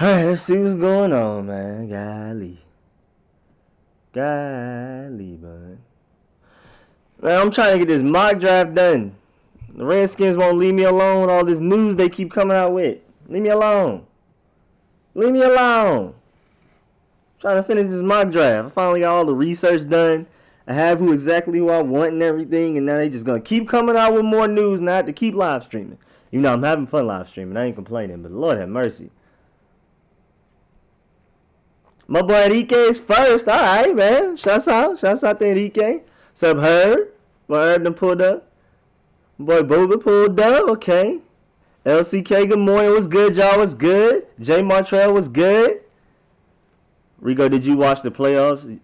Alright, let's see what's going on, man. Golly, bud. Man, I'm trying to get this mock draft done. The Redskins won't leave me alone with all this news they keep coming out with. Leave me alone. Leave me alone. I'm trying to finish this mock draft. I finally got all the research done. I have exactly who I want and everything, and now they just gonna keep coming out with more news, and I have to keep live streaming. You know, I'm having fun live streaming. I ain't complaining, but Lord have mercy. My boy Enrique is first. All right, man. Shouts out to Enrique. What's up, Herb? My Herb done pulled up. Boy Booba pulled up. Okay. LCK, good morning. What's good, y'all? What's good? Jay Montreal, was good? Rico, did you watch the playoffs?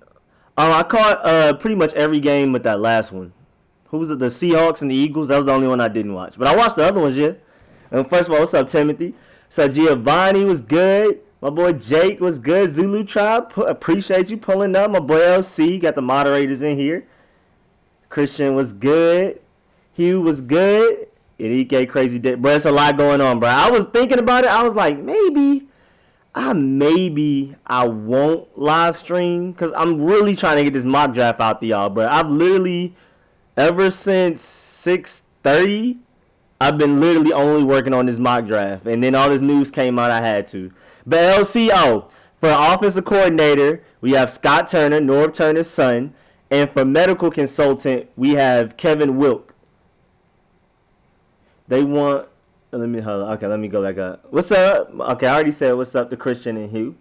I caught pretty much every game but that last one. Who was it? The Seahawks and the Eagles. That was the only one I didn't watch. But I watched the other ones, yeah. And first of all, what's up, Timothy? So Giovanni was good. My boy Jake was good. Zulu Tribe, appreciate you pulling up. My boy LC, got the moderators in here. Christian was good. Hugh was good. Enrique crazy day. Bro, it's a lot going on, bro. I was thinking about it. I was like, maybe I won't live stream because I'm really trying to get this mock draft out to y'all, bro. I've literally, ever since 6:30, I've been literally only working on this mock draft. And then all this news came out, I had to. But LCO, for offensive coordinator, we have Scott Turner, Norv Turner's son. And for medical consultant, we have Kevin Wilk. They want, let me go back up. What's up? Okay, I already said what's up to Christian and Hugh.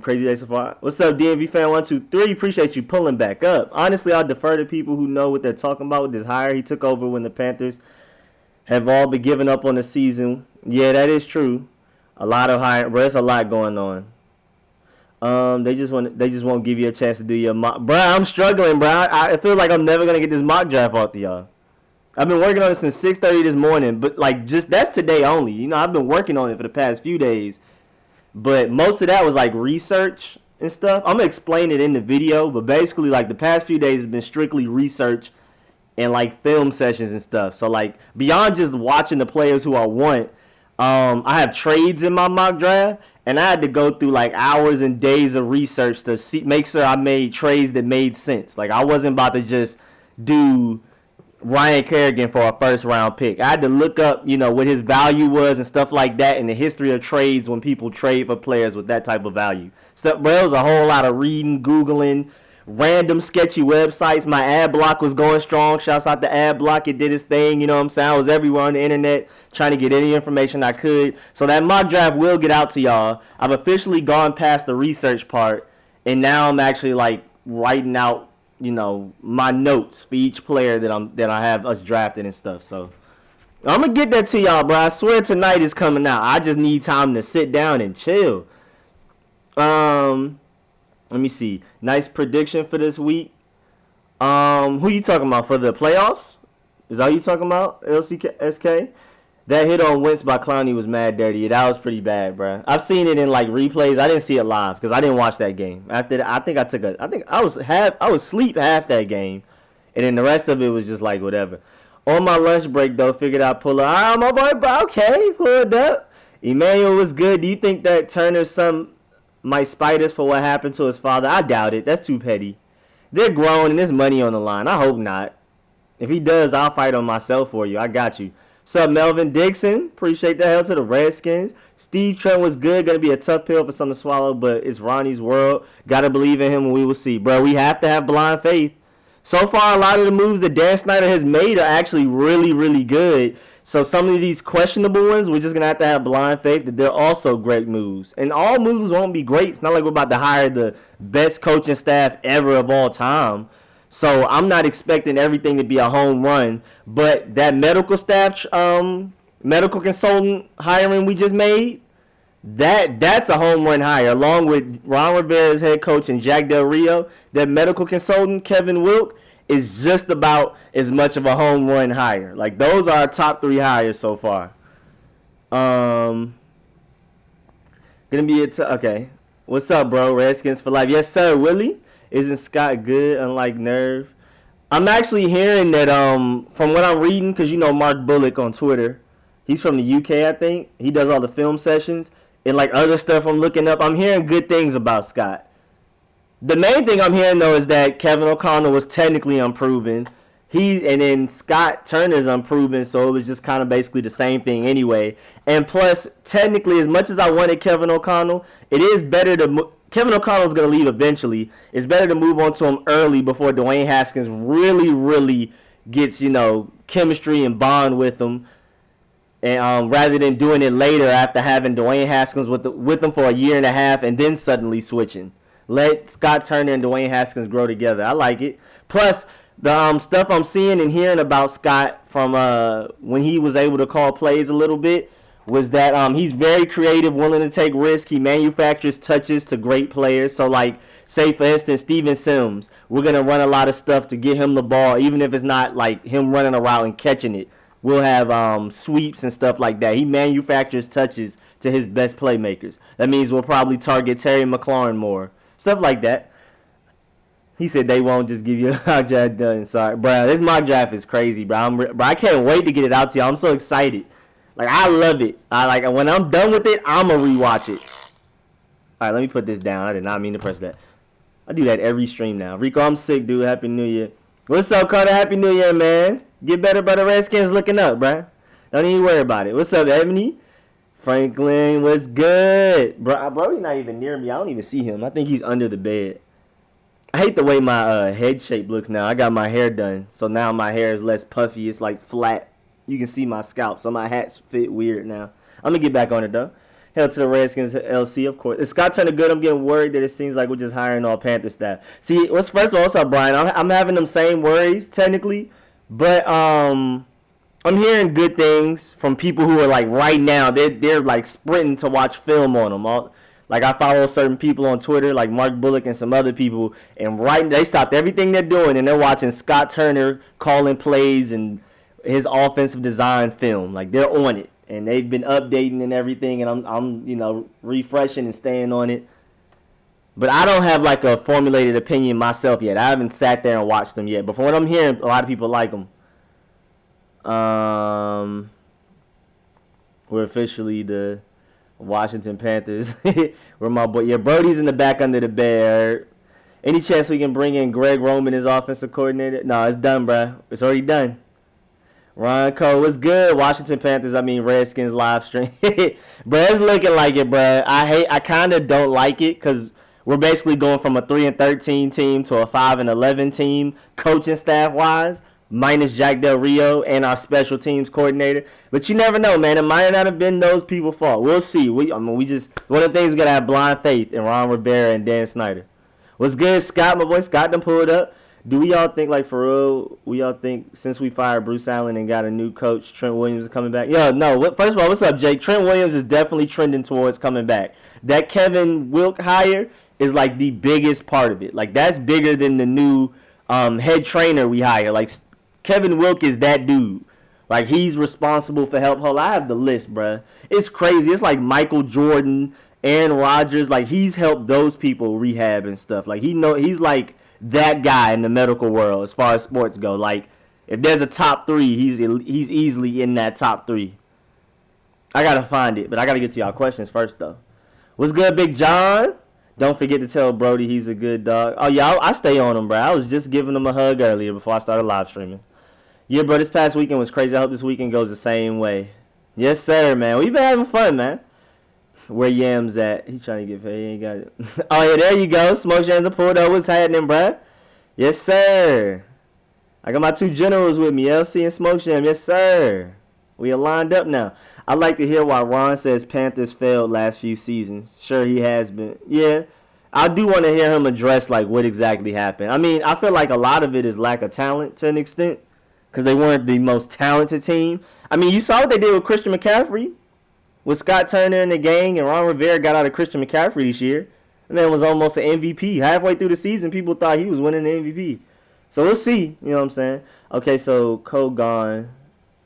Crazy day so far. What's up, DMV fan 123? Appreciate you pulling back up. Honestly, I'll defer to people who know what they're talking about with this hire. He took over when the Panthers have all been giving up on the season. Yeah, that is true. A lot of hiring, bro. There's a lot going on. They just won't give you a chance to do your mock. Bro, I'm struggling, bro. I feel like I'm never gonna get this mock draft off to y'all. I've been working on it since 6:30 this morning, but like just that's today only. You know, I've been working on it for the past few days, but most of that was like research and stuff. I'm gonna explain it in the video, but basically like the past few days has been strictly research and like film sessions and stuff. So like beyond just watching the players who I want, I have trades in my mock draft, and I had to go through like hours and days of research to make sure I made trades that made sense. Like I wasn't about to just do Ryan Kerrigan for a first round pick. I had to look up, you know, what his value was and stuff like that, and the history of trades when people trade for players with that type of value. Stuff, bro, it was a whole lot of reading, Googling, random sketchy websites. My ad block was going strong. Shouts out to ad block. It did its thing. You know what I'm saying? I was everywhere on the internet trying to get any information I could. So that mock draft will get out to y'all. I've officially gone past the research part, and now I'm actually like writing out, you know, my notes for each player that I have us drafted and stuff. So I'm gonna get that to y'all, bro. I swear tonight is coming out. I just need time to sit down and chill. Let me see. Nice prediction for this week. Who you talking about for the playoffs? Is that who you talking about? LCSK? That hit on Wentz by Clowney was mad dirty. That was pretty bad, bro. I've seen it in like replays. I didn't see it live because I didn't watch that game. After that, I was asleep half that game, and then the rest of it was just like whatever. On my lunch break though, figured I'd pull up. Ah, my boy, bro, okay, pulled up. Emmanuel was good. Do you think that Turner's son might spite us for what happened to his father? I doubt it. That's too petty. They're grown and there's money on the line. I hope not. If he does, I'll fight on myself for you. I got you. What's up, Melvin Dixon? Appreciate the hell to the Redskins. Steve Trent was good. Going to be a tough pill for some to swallow, but it's Ronnie's world. Got to believe in him and we will see. Bro, we have to have blind faith. So far, a lot of the moves that Dan Snyder has made are actually really, really good. So some of these questionable ones, we're just going to have blind faith that they're also great moves. And all moves won't be great. It's not like we're about to hire the best coaching staff ever of all time. So I'm not expecting everything to be a home run. But that medical staff, medical consultant hiring we just made, that's a home run hire. Along with Ron Rivera's head coach and Jack Del Rio, that medical consultant, Kevin Wilk, is just about as much of a home run hire. Like, those are our top 3 hires so far. Gonna be okay. What's up, bro? Redskins for life. Yes, sir. Willie, isn't Scott good? Unlike Nerve. I'm actually hearing that from what I'm reading, because you know Mark Bullock on Twitter, he's from the UK, I think. He does all the film sessions. and like other stuff I'm looking up, I'm hearing good things about Scott. The main thing I'm hearing though is that Kevin O'Connell was technically unproven. And then Scott Turner's unproven, so it was just kind of basically the same thing anyway. And plus, technically, as much as I wanted Kevin O'Connell, it is better to Kevin O'Connell's going to leave eventually. It's better to move on to him early before Dwayne Haskins really gets, chemistry and bond with him. And rather than doing it later after having Dwayne Haskins with him for a year and a half and then suddenly switching. Let Scott Turner and Dwayne Haskins grow together. I like it. Plus, the stuff I'm seeing and hearing about Scott from when he was able to call plays a little bit was that he's very creative, willing to take risks. He manufactures touches to great players. So, like, say, for instance, Steven Sims, we're going to run a lot of stuff to get him the ball, even if it's not, like, him running a route and catching it. We'll have sweeps and stuff like that. He manufactures touches to his best playmakers. That means we'll probably target Terry McLaurin more. Stuff like that. He said they won't just give you a mock draft done. Sorry, bro. This mock draft is crazy, bro. I can't wait to get it out to you. I'm so excited. Like, I love it. When I'm done with it, I'm going to rewatch it. All right, let me put this down. I did not mean to press that. I do that every stream now. Rico, I'm sick, dude. Happy New Year. What's up, Carter? Happy New Year, man. Get better by the Redskins looking up, bro. Don't even worry about it. What's up, Ebony? Franklin, what's good? Bro, he's not even near me. I don't even see him. I think he's under the bed. I hate the way my head shape looks now. I got my hair done, so now my hair is less puffy. It's like flat. You can see my scalp, so my hats fit weird now. I'm going to get back on it, though. Hell to the Redskins LC, of course. Is Scott Turner good? I'm getting worried that it seems like we're just hiring all Panther staff. See, first of all, what's up, Brian? I'm having them same worries, technically, but I'm hearing good things from people who are, like, right now, they're like, sprinting to watch film on them. Like, I follow certain people on Twitter, like Mark Bullock and some other people, and they stopped everything they're doing, and they're watching Scott Turner calling plays and his offensive design film. Like, they're on it, and they've been updating and everything, and I'm refreshing and staying on it. But I don't have, like, a formulated opinion myself yet. I haven't sat there and watched them yet. But from what I'm hearing, a lot of people like them. We're officially the Washington Panthers. Where my boy, yeah, Brody's in the back under the bed. Any chance we can bring in Greg Roman as offensive coordinator? No, it's done, bro. It's already done. Ron Cole, what's good? Washington Panthers, Redskins live stream. Bro, it's looking like it, bro. I kind of don't like it because we're basically going from a 3-13 team to a 5-11 team, coaching staff wise. Minus Jack Del Rio and our special teams coordinator. But you never know, man. It might not have been those people's fault. We'll see. One of the things we got to have blind faith in Ron Rivera and Dan Snyder. What's good, Scott, my boy? Scott done pulled up. Do we all think, like, for real, we all think since we fired Bruce Allen and got a new coach, Trent Williams is coming back? Yo, no. First of all, what's up, Jake? Trent Williams is definitely trending towards coming back. That Kevin Wilk hire is, like, the biggest part of it. Like, that's bigger than the new head trainer we hire. Like, Kevin Wilk is that dude. Like, he's responsible for help. Hold on, I have the list, bruh. It's crazy. It's like Michael Jordan, Aaron Rodgers. Like, he's helped those people rehab and stuff. Like, he's like that guy in the medical world as far as sports go. Like, if there's a top 3, he's easily in that top 3. I gotta find it, but I gotta get to y'all questions first, though. What's good, Big John? Don't forget to tell Brody he's a good dog. Oh, yeah, I stay on him, bro. I was just giving him a hug earlier before I started live streaming. Yeah, bro, this past weekend was crazy. I hope this weekend goes the same way. Yes, sir, man. We've been having fun, man. Where Yams at? He's trying to get paid. He ain't got it. Oh, yeah, there you go. Smoke Jams and pulled up. What's happening, bro? Yes, sir. I got my 2 generals with me, LC and Smoke Jam. Yes, sir. We are lined up now. I'd like to hear why Ron says Panthers failed last few seasons. Sure, he has been. Yeah, I do want to hear him address, like, what exactly happened. I mean, I feel like a lot of it is lack of talent to an extent because they weren't the most talented team. I mean, you saw what they did with Christian McCaffrey. With Scott Turner and the gang, and Ron Rivera got out of Christian McCaffrey this year. And then was almost an MVP. Halfway through the season, people thought he was winning the MVP. So we'll see. You know what I'm saying? Okay, so Cole gone.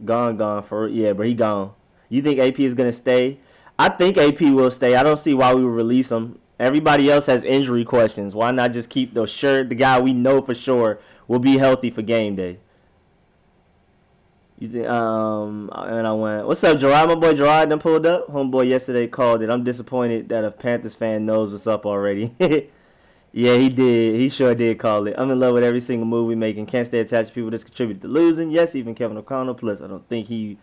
Gone for, yeah, but he gone. You think AP is going to stay? I think AP will stay. I don't see why we would release him. Everybody else has injury questions. Why not just keep the guy we know for sure will be healthy for game day? You think? And I went, "What's up, Gerard? My boy Gerard done pulled up. Homeboy yesterday called it. I'm disappointed that a Panthers fan knows what's up already." Yeah, he did. He sure did call it. I'm in love with every single move we make and can't stay attached to people that contribute to losing. Yes, even Kevin O'Connell. Plus, I don't think he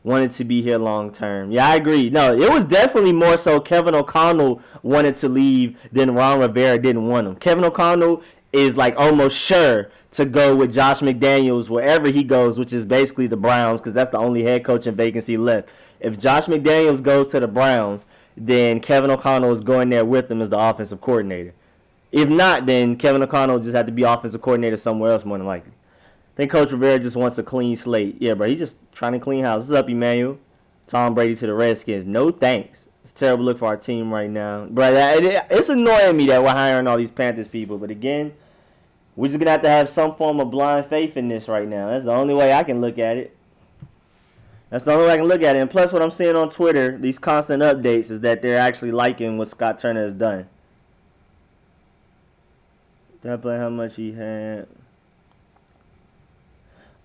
wanted to be here long term. Yeah, I agree. No, it was definitely more so Kevin O'Connell wanted to leave than Ron Rivera didn't want him. Kevin O'Connell is like almost sure to go with Josh McDaniels wherever he goes, which is basically the Browns, because that's the only head coaching vacancy left. If Josh McDaniels goes to the Browns, then Kevin O'Connell is going there with him as the offensive coordinator. If not, then Kevin O'Connell just had to be offensive coordinator somewhere else more than likely. I think Coach Rivera just wants a clean slate. Yeah, bro, he's just trying to clean house. What's up, Emmanuel? Tom Brady to the Redskins. No thanks. It's a terrible look for our team right now. Bro, it's annoying me that we're hiring all these Panthers people. But again, we're just going to have some form of blind faith in this right now. That's the only way I can look at it. And plus, what I'm seeing on Twitter, these constant updates, is that they're actually liking what Scott Turner has done. Did I play how much he had?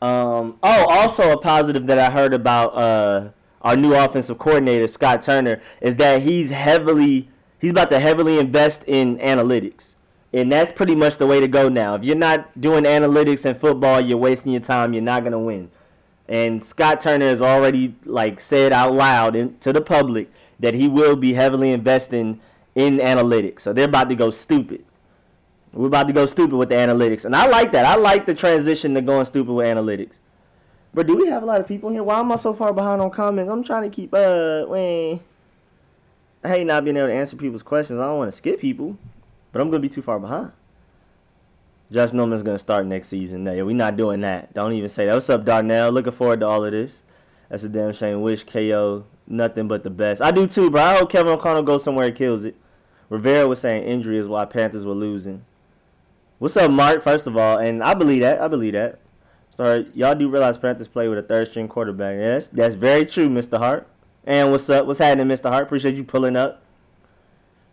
Also a positive that I heard about our new offensive coordinator, Scott Turner, is that he's about to heavily invest in analytics. And that's pretty much the way to go now. If you're not doing analytics in football, you're wasting your time. You're not going to win. And Scott Turner has already said out loud to the public that he will be heavily investing in analytics. So they're about to go stupid. We're about to go stupid with the analytics. And I like that. I like the transition to going stupid with analytics. But do we have a lot of people here? Why am I so far behind on comments? I'm trying to keep up. I hate not being able to answer people's questions. I don't want to skip people. But I'm going to be too far behind. Josh Norman's going to start next season. No, we're not doing that. Don't even say that. What's up, Darnell? Looking forward to all of this. That's a damn shame. Wish KO nothing but the best. I do too, bro. I hope Kevin O'Connell goes somewhere and kills it. Rivera was saying injury is why Panthers were losing. What's up, Mark, first of all? And I believe that. Sorry, y'all do realize Panthers play with a third-string quarterback. Yes, that's very true, Mr. Hart. And what's up? What's happening, Mr. Hart? Appreciate you pulling up.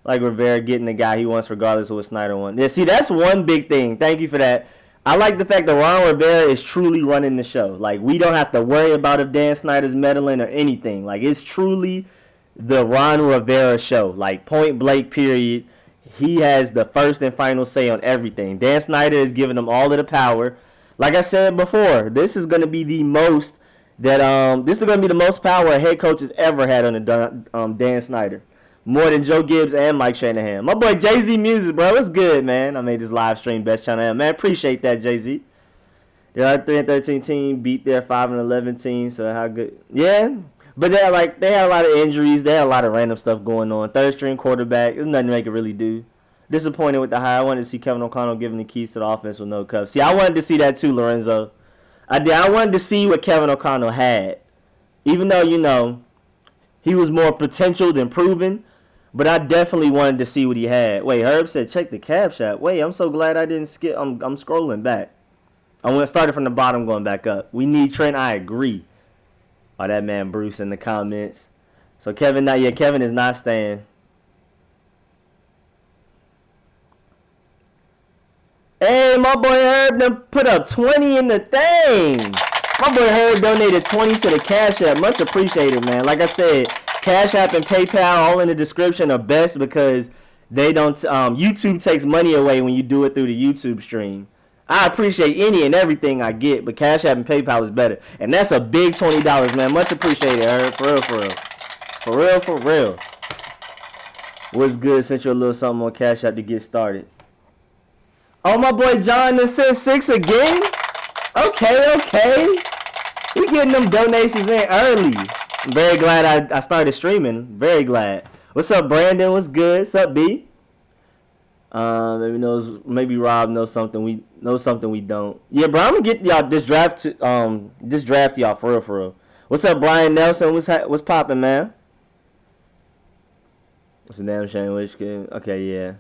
Like Rivera getting the guy he wants regardless of what Snyder wants. Yeah, see, that's one big thing. Thank you for that. I like the fact that Ron Rivera is truly running the show. We don't have to worry about if Dan Snyder's meddling or anything. It's truly the Ron Rivera show. Point blank, period. He has the first and final say on everything. Dan Snyder is giving him all of the power. Like I said before, this is going to be the most power a head coach has ever had under Dan Snyder. More than Joe Gibbs and Mike Shanahan. My boy Jay-Z Music, bro. What's good, man? I made this live stream best channel ever. Man, appreciate that, Jay-Z. They're a 3-13 team, beat their 5-11 team, so how good? Yeah. But they had a lot of injuries. They had a lot of random stuff going on. Third string quarterback. There's nothing they could really do. Disappointed with the hire. I wanted to see Kevin O'Connell giving the keys to the offense with no cuffs. See, I wanted to see that too, Lorenzo. I did. I wanted to see what Kevin O'Connell had. Even though, he was more potential than proven. But I definitely wanted to see what he had. Wait, Herb said check the CashApp. Wait, I'm so glad I didn't skip. I'm scrolling back. I started from the bottom going back up. We need Trent. I agree. Oh, that man Bruce in the comments. So Kevin is not staying. Hey, my boy Herb done put up 20 in the thing. My boy Herb donated 20 to the Cash App. Much appreciated, man. Like I said, Cash App and PayPal all in the description are best because they don't. YouTube takes money away when you do it through the YouTube stream. I appreciate any and everything I get, but Cash App and PayPal is better. And that's a big $20, man. Much appreciated, Herb. For real. What's good? Sent you a little something on Cash App to get started. Oh, my boy John that sent 6 again? Okay. He getting them donations in early. I'm very glad I started streaming. Very glad. What's up, Brandon? What's good? What's up, B? Maybe Rob knows something we don't. Yeah, bro, I'm gonna get y'all this draft to y'all for real. What's up, Brian Nelson? What's poppin', man? What's a damn shame? Which game? Okay, yeah.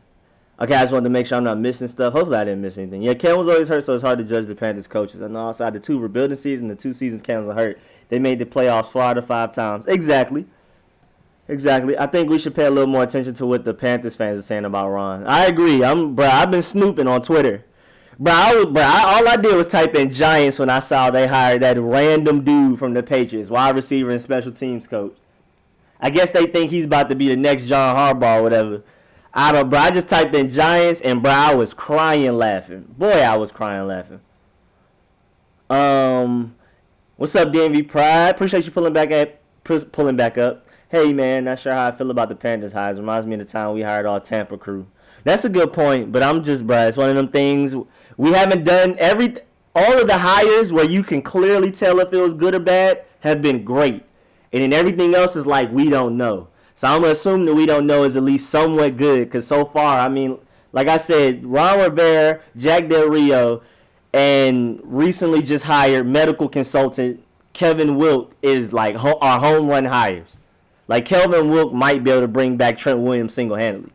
Okay, I just wanted to make sure I'm not missing stuff. Hopefully I didn't miss anything. Yeah, Cam was always hurt, so it's hard to judge the Panthers coaches. I know outside the 2 rebuilding seasons, the 2 seasons Cam was hurt. They made the playoffs 4 out of 5 times. Exactly. I think we should pay a little more attention to what the Panthers fans are saying about Ron. I agree. I've been snooping on Twitter. All I did was type in Giants when I saw they hired that random dude from the Patriots, wide receiver and special teams coach. I guess they think he's about to be the next John Harbaugh or whatever. I don't, bro. I just typed in Giants and bro, I was crying laughing. Boy, I was crying laughing. What's up, DMV Pride? Appreciate you pulling back up. Hey man, not sure how I feel about the Panthers hires. Reminds me of the time we hired all Tampa crew. That's a good point, but I'm just, bro. It's one of them things we haven't done all of the hires where you can clearly tell if it was good or bad have been great, and then everything else is like we don't know. So I'm gonna assume that we don't know is at least somewhat good, because so far, I mean, like I said, Ron Rivera, Jack Del Rio, and recently just hired medical consultant Kevin Wilk is like our home run hires. Like Kevin Wilk might be able to bring back Trent Williams single-handedly.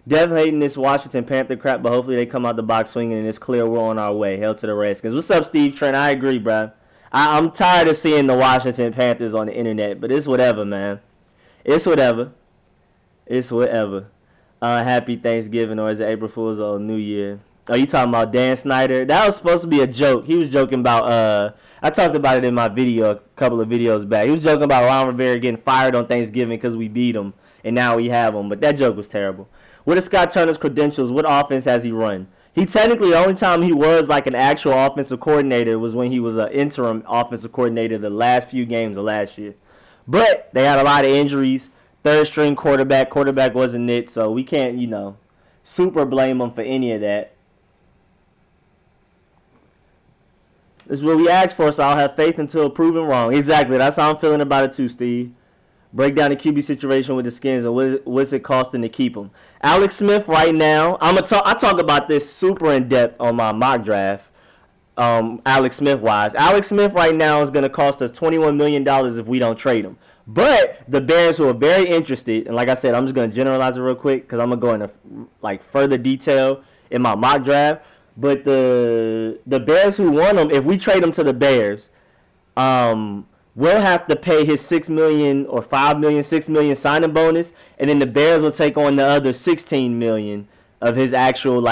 Definitely hating this Washington Panther crap, but hopefully they come out the box swinging and it's clear we're on our way. Hell to the Redskins. What's up, Steve Trent? I agree, bro. I'm tired of seeing the Washington Panthers on the internet, but it's whatever, man. It's whatever. It's whatever. Happy Thanksgiving, or is it April Fool's or New Year? Are you talking about Dan Snyder? That was supposed to be a joke. He was joking about, I talked about it in my video a couple of videos back. He was joking about Ron Rivera getting fired on Thanksgiving because we beat him, and now we have him. But that joke was terrible. What are Scott Turner's credentials? What offense has he run? He technically, the only time he was like an actual offensive coordinator was when he was an interim offensive coordinator the last few games of last year. But they had a lot of injuries. Third string quarterback wasn't it, so we can't, super blame him for any of that. This is what we asked for, so I'll have faith until proven wrong. Exactly, that's how I'm feeling about it too, Steve. Break down the QB situation with the Skins and what's it costing to keep them. Alex Smith right now, I talk about this super in depth on my mock draft. Alex Smith wise, Alex Smith right now is going to cost us $21 million if we don't trade him. But the Bears, who are very interested, and like I said, I'm just going to generalize it real quick because I'm going to go into further detail in my mock draft. But the Bears who want him, if we trade him to the Bears, we'll have to pay his $6 million or $5 million, $6 million signing bonus, and then the Bears will take on the other $16 million of his actual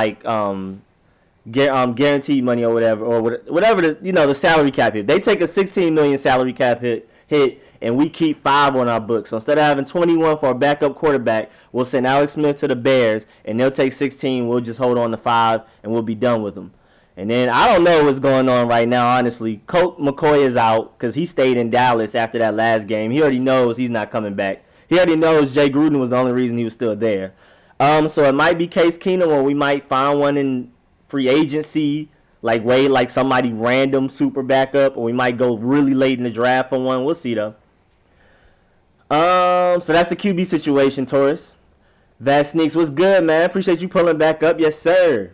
guaranteed money or whatever the salary cap hit. They take a $16 million salary cap hit, and we keep $5 on our books. So instead of having 21 for a backup quarterback, we'll send Alex Smith to the Bears, and they'll take 16. We'll just hold on to 5, and we'll be done with them. And then I don't know what's going on right now, honestly. Colt McCoy is out because he stayed in Dallas after that last game. He already knows he's not coming back. He already knows Jay Gruden was the only reason he was still there. So it might be Case Keenum, or we might find one in free agency, like somebody random super backup, or we might go really late in the draft for one. We'll see though. So that's the QB situation, Taurus. Vast Sneaks, what's good, man? Appreciate you pulling back up, yes sir.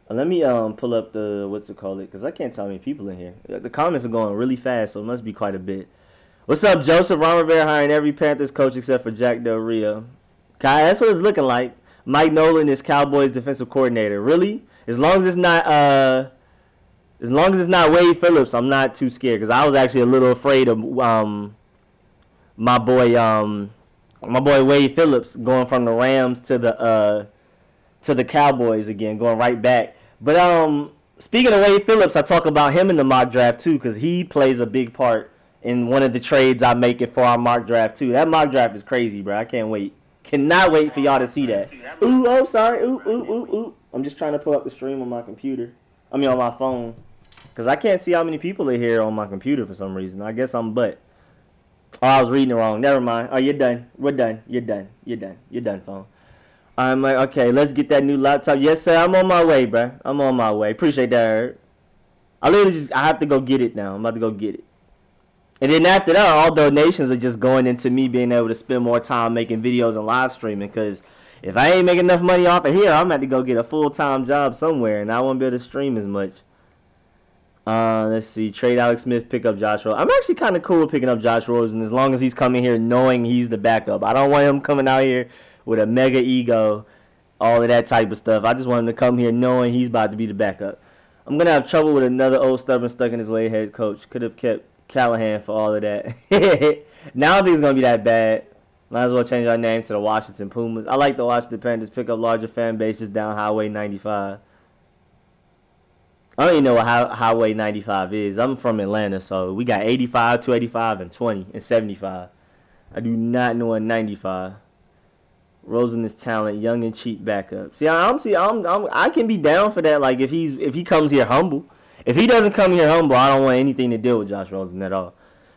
Let me pull up the because I can't tell how many people in here. The comments are going really fast, so it must be quite a bit. What's up, Joseph? Ron Rivera hiring every Panthers coach except for Jack Del Rio. Kai, that's what it's looking like. Mike Nolan is Cowboys defensive coordinator. Really? As long as it's not Wade Phillips, I'm not too scared, because I was actually a little afraid of my boy Wade Phillips going from the Rams to the Cowboys again, going right back. But speaking of Wade Phillips, I talk about him in the mock draft too, because he plays a big part in one of the trades I'm making for our mock draft too. That mock draft is crazy, bro. I can't wait. Cannot wait for y'all to see that. Ooh, oh, sorry. Ooh. I'm just trying to pull up the stream on my computer. On my phone. Because I can't see how many people are here on my computer for some reason. I guess I'm butt. Oh, I was reading it wrong. Never mind. Oh, you're done. We're done. You're done, phone. I'm like, okay, let's get that new laptop. Yes, sir. I'm on my way, bro. I'm on my way. Appreciate that. I have to go get it now. I'm about to go get it. And then after that, all donations are just going into me being able to spend more time making videos and live streaming. Because if I ain't making enough money off of here, I'm about to go get a full-time job somewhere, and I won't be able to stream as much. Let's see. Trade Alex Smith, pick up Josh Rosen. I'm actually kind of cool with picking up Josh Rosen as long as he's coming here knowing he's the backup. I don't want him coming out here with a mega ego, all of that type of stuff. I just want him to come here knowing he's about to be the backup. I'm going to have trouble with another old stubborn stuck in his way head coach. Could have kept Callahan for all of that. Now I don't think it's going to be that bad. Might as well change our name to the Washington Pumas. I like the Washington Panthers pick up larger fan base just down Highway 95. I don't even know what Highway 95 is. I'm from Atlanta, so we got 85, 285, and 20, and 75. I do not know a 95. Rosen is talent, young and cheap backup. I can be down for that. Like if he comes here humble. If he doesn't come here humble, I don't want anything to do with Josh Rosen at all.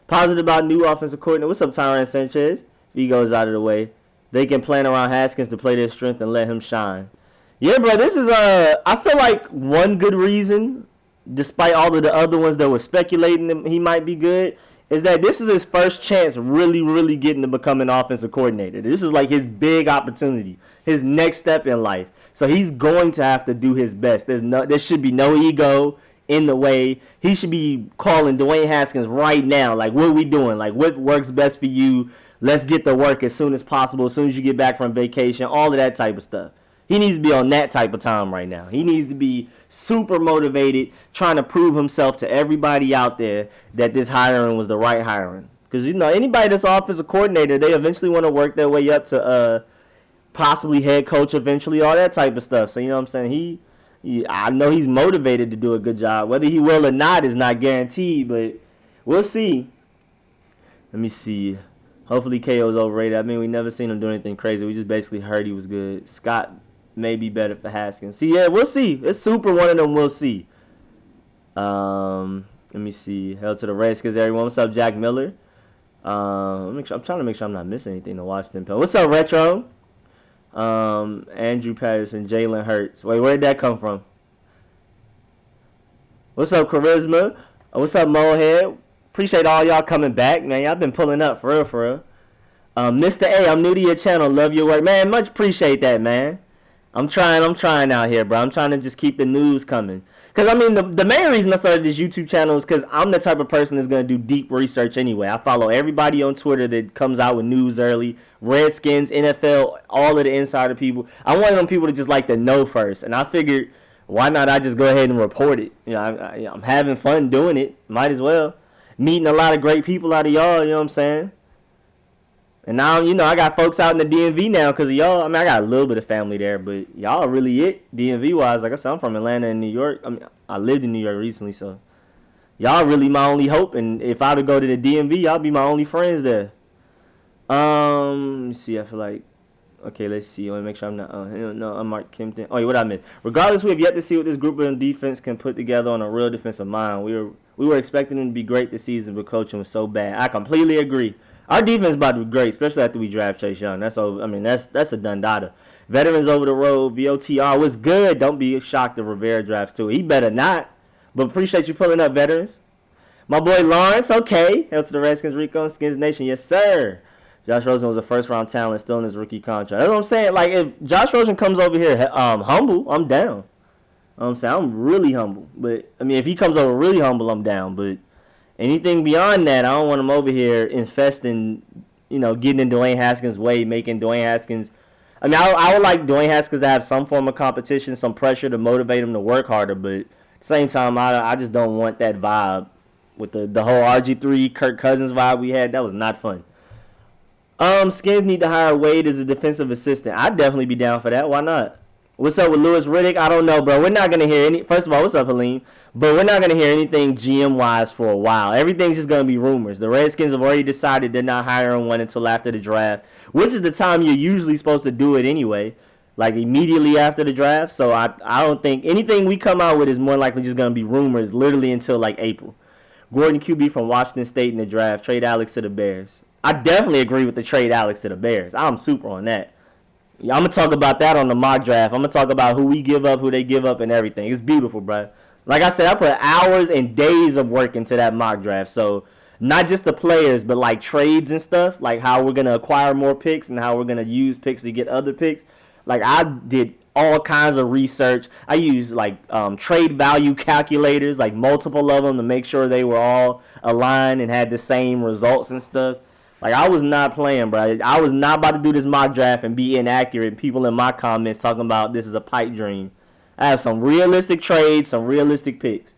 Positive about new offensive coordinator. What's up, Tyron Sanchez? If he goes out of the way, they can plan around Haskins to play their strength and let him shine. Yeah, bro. This is I feel like one good reason, despite all of the other ones that were speculating that he might be good, is that this is his first chance really, really getting to become an offensive coordinator. This is like his big opportunity, his next step in life. So he's going to have to do his best. There should be no ego in the way. He should be calling Dwayne Haskins right now. Like, what are we doing? Like, what works best for you? Let's get the work as soon as possible, as soon as you get back from vacation, all of that type of stuff. He needs to be on that type of time right now. He needs to be super motivated, trying to prove himself to everybody out there that this hiring was the right hiring. Because, anybody that's offensive coordinator, they eventually want to work their way up to possibly head coach eventually, all that type of stuff. So, you know what I'm saying? I know he's motivated to do a good job. Whether he will or not is not guaranteed, but we'll see. Let me see. Hopefully KO's overrated. I mean, we never seen him do anything crazy. We just basically heard he was good. Scott may be better for Haskins. See, yeah, we'll see. It's super one of them. We'll see. Let me see. Hell to the Redskins, everyone. What's up, Jack Miller? I'm trying to make sure I'm not missing anything to Washington Pell. What's up, Retro? Andrew Patterson, Jalen Hurts. Wait, where'd that come from? What's up, Charisma? What's up, Mohead? Appreciate all y'all coming back, man. Y'all been pulling up, for real, for real. Mr. A, I'm new to your channel. Love your work. Man, much appreciate that, man. I'm trying out here, bro. I'm trying to just keep the news coming. Because, I mean, the main reason I started this YouTube channel is because I'm the type of person that's going to do deep research anyway. I follow everybody on Twitter that comes out with news early. Redskins, NFL, all of the insider people. I wanted them people to just like to know first. And I figured, why not I just go ahead and report it? I'm having fun doing it. Might as well. Meeting a lot of great people out of y'all, you know what I'm saying? And now, I got folks out in the DMV now because of y'all. I mean, I got a little bit of family there, but y'all are really it, DMV-wise. Like I said, I'm from Atlanta and New York. I mean, I lived in New York recently, so y'all really my only hope. And if I were to go to the DMV, y'all be my only friends there. Let me see. I feel like, okay, let's see. I want to make sure I'm not, no, I'm Mark Kimpton. Oh, yeah, what I meant. Regardless, we have yet to see what this group of defense can put together on a real defensive mind. We were expecting them to be great this season, but coaching was so bad. I completely agree. Our defense is about to be great, especially after we draft Chase Young. That's a done data. Veterans over the road, VOTR was good. Don't be shocked if Rivera drafts too. He better not. But appreciate you pulling up, veterans. My boy Lawrence, okay. Hell to the Redskins, Rico, and Skins Nation, yes sir. Josh Rosen was a first-round talent, still in his rookie contract. That's what I'm saying. Like, if Josh Rosen comes over here humble, I'm down. You know what I'm saying? I'm really humble. But, I mean, if he comes over really humble, I'm down. But anything beyond that, I don't want him over here infesting, getting in Dwayne Haskins' way, making Dwayne Haskins. I mean, I would like Dwayne Haskins to have some form of competition, some pressure to motivate him to work harder. But at the same time, I just don't want that vibe with the whole RG3 Kirk Cousins vibe we had. That was not fun. Skins need to hire Wade as a defensive assistant. I'd definitely be down for that. Why not? What's up with Louis Riddick? I don't know, bro. We're not going to hear any. First of all, what's up, Helene? But we're not going to hear anything GM-wise for a while. Everything's just going to be rumors. The Redskins have already decided they're not hiring one until after the draft, which is the time you're usually supposed to do it anyway, like immediately after the draft. So I don't think anything we come out with is more likely just going to be rumors literally until like April. Gordon QB from Washington State in the draft. Trade Alex to the Bears. I definitely agree with the trade Alex to the Bears. I'm super on that. Yeah, I'm going to talk about that on the mock draft. I'm going to talk about who we give up, who they give up, and everything. It's beautiful, bro. Like I said, I put hours and days of work into that mock draft. So not just the players, but like trades and stuff, like how we're going to acquire more picks and how we're going to use picks to get other picks. Like I did all kinds of research. I used like trade value calculators, like multiple of them to make sure they were all aligned and had the same results and stuff. Like, I was not playing, bro. I was not about to do this mock draft and be inaccurate. People in my comments talking about this is a pipe dream. I have some realistic trades, some realistic picks.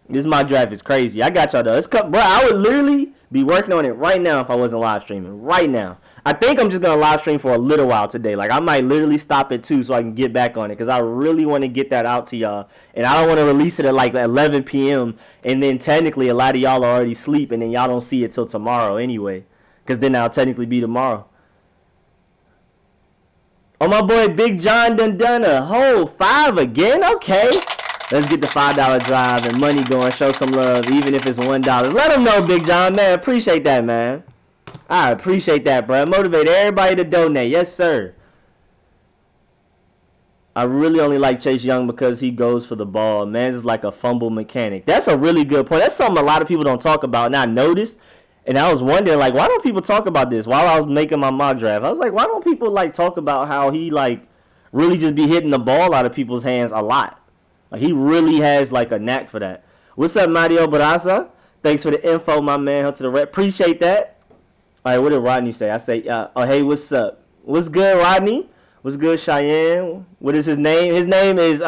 This mock draft is crazy. I got y'all, though. Bro, I would literally be working on it right now if I wasn't live streaming. Right now. I think I'm just going to live stream for a little while today. Like, I might literally stop at 2 so I can get back on it because I really want to get that out to y'all. And I don't want to release it at like 11 p.m. And then technically a lot of y'all are already asleep and then y'all don't see it till tomorrow anyway. Because then I'll technically be tomorrow. Oh, my boy Big John done a whole 5 again? Okay. Let's get the $5 drive and money going. Show some love, even if it's $1. Let them know, Big John, man. Appreciate that, man. I appreciate that, bro. Motivate everybody to donate. Yes, sir. I really only like Chase Young because he goes for the ball. Man's is like a fumble mechanic. That's a really good point. That's something a lot of people don't talk about. And I noticed, and I was wondering, like, why don't people talk about this while I was making my mock draft? I was like, why don't people, like, talk about how he, like, really just be hitting the ball out of people's hands a lot? Like, he really has, like, a knack for that. What's up, Mario Barasa? Thanks for the info, my man. Help to the rep. Appreciate that. All right, what did Rodney say? I say, oh, hey, what's up? What's good, Rodney? What's good, Cheyenne? What is his name? His name is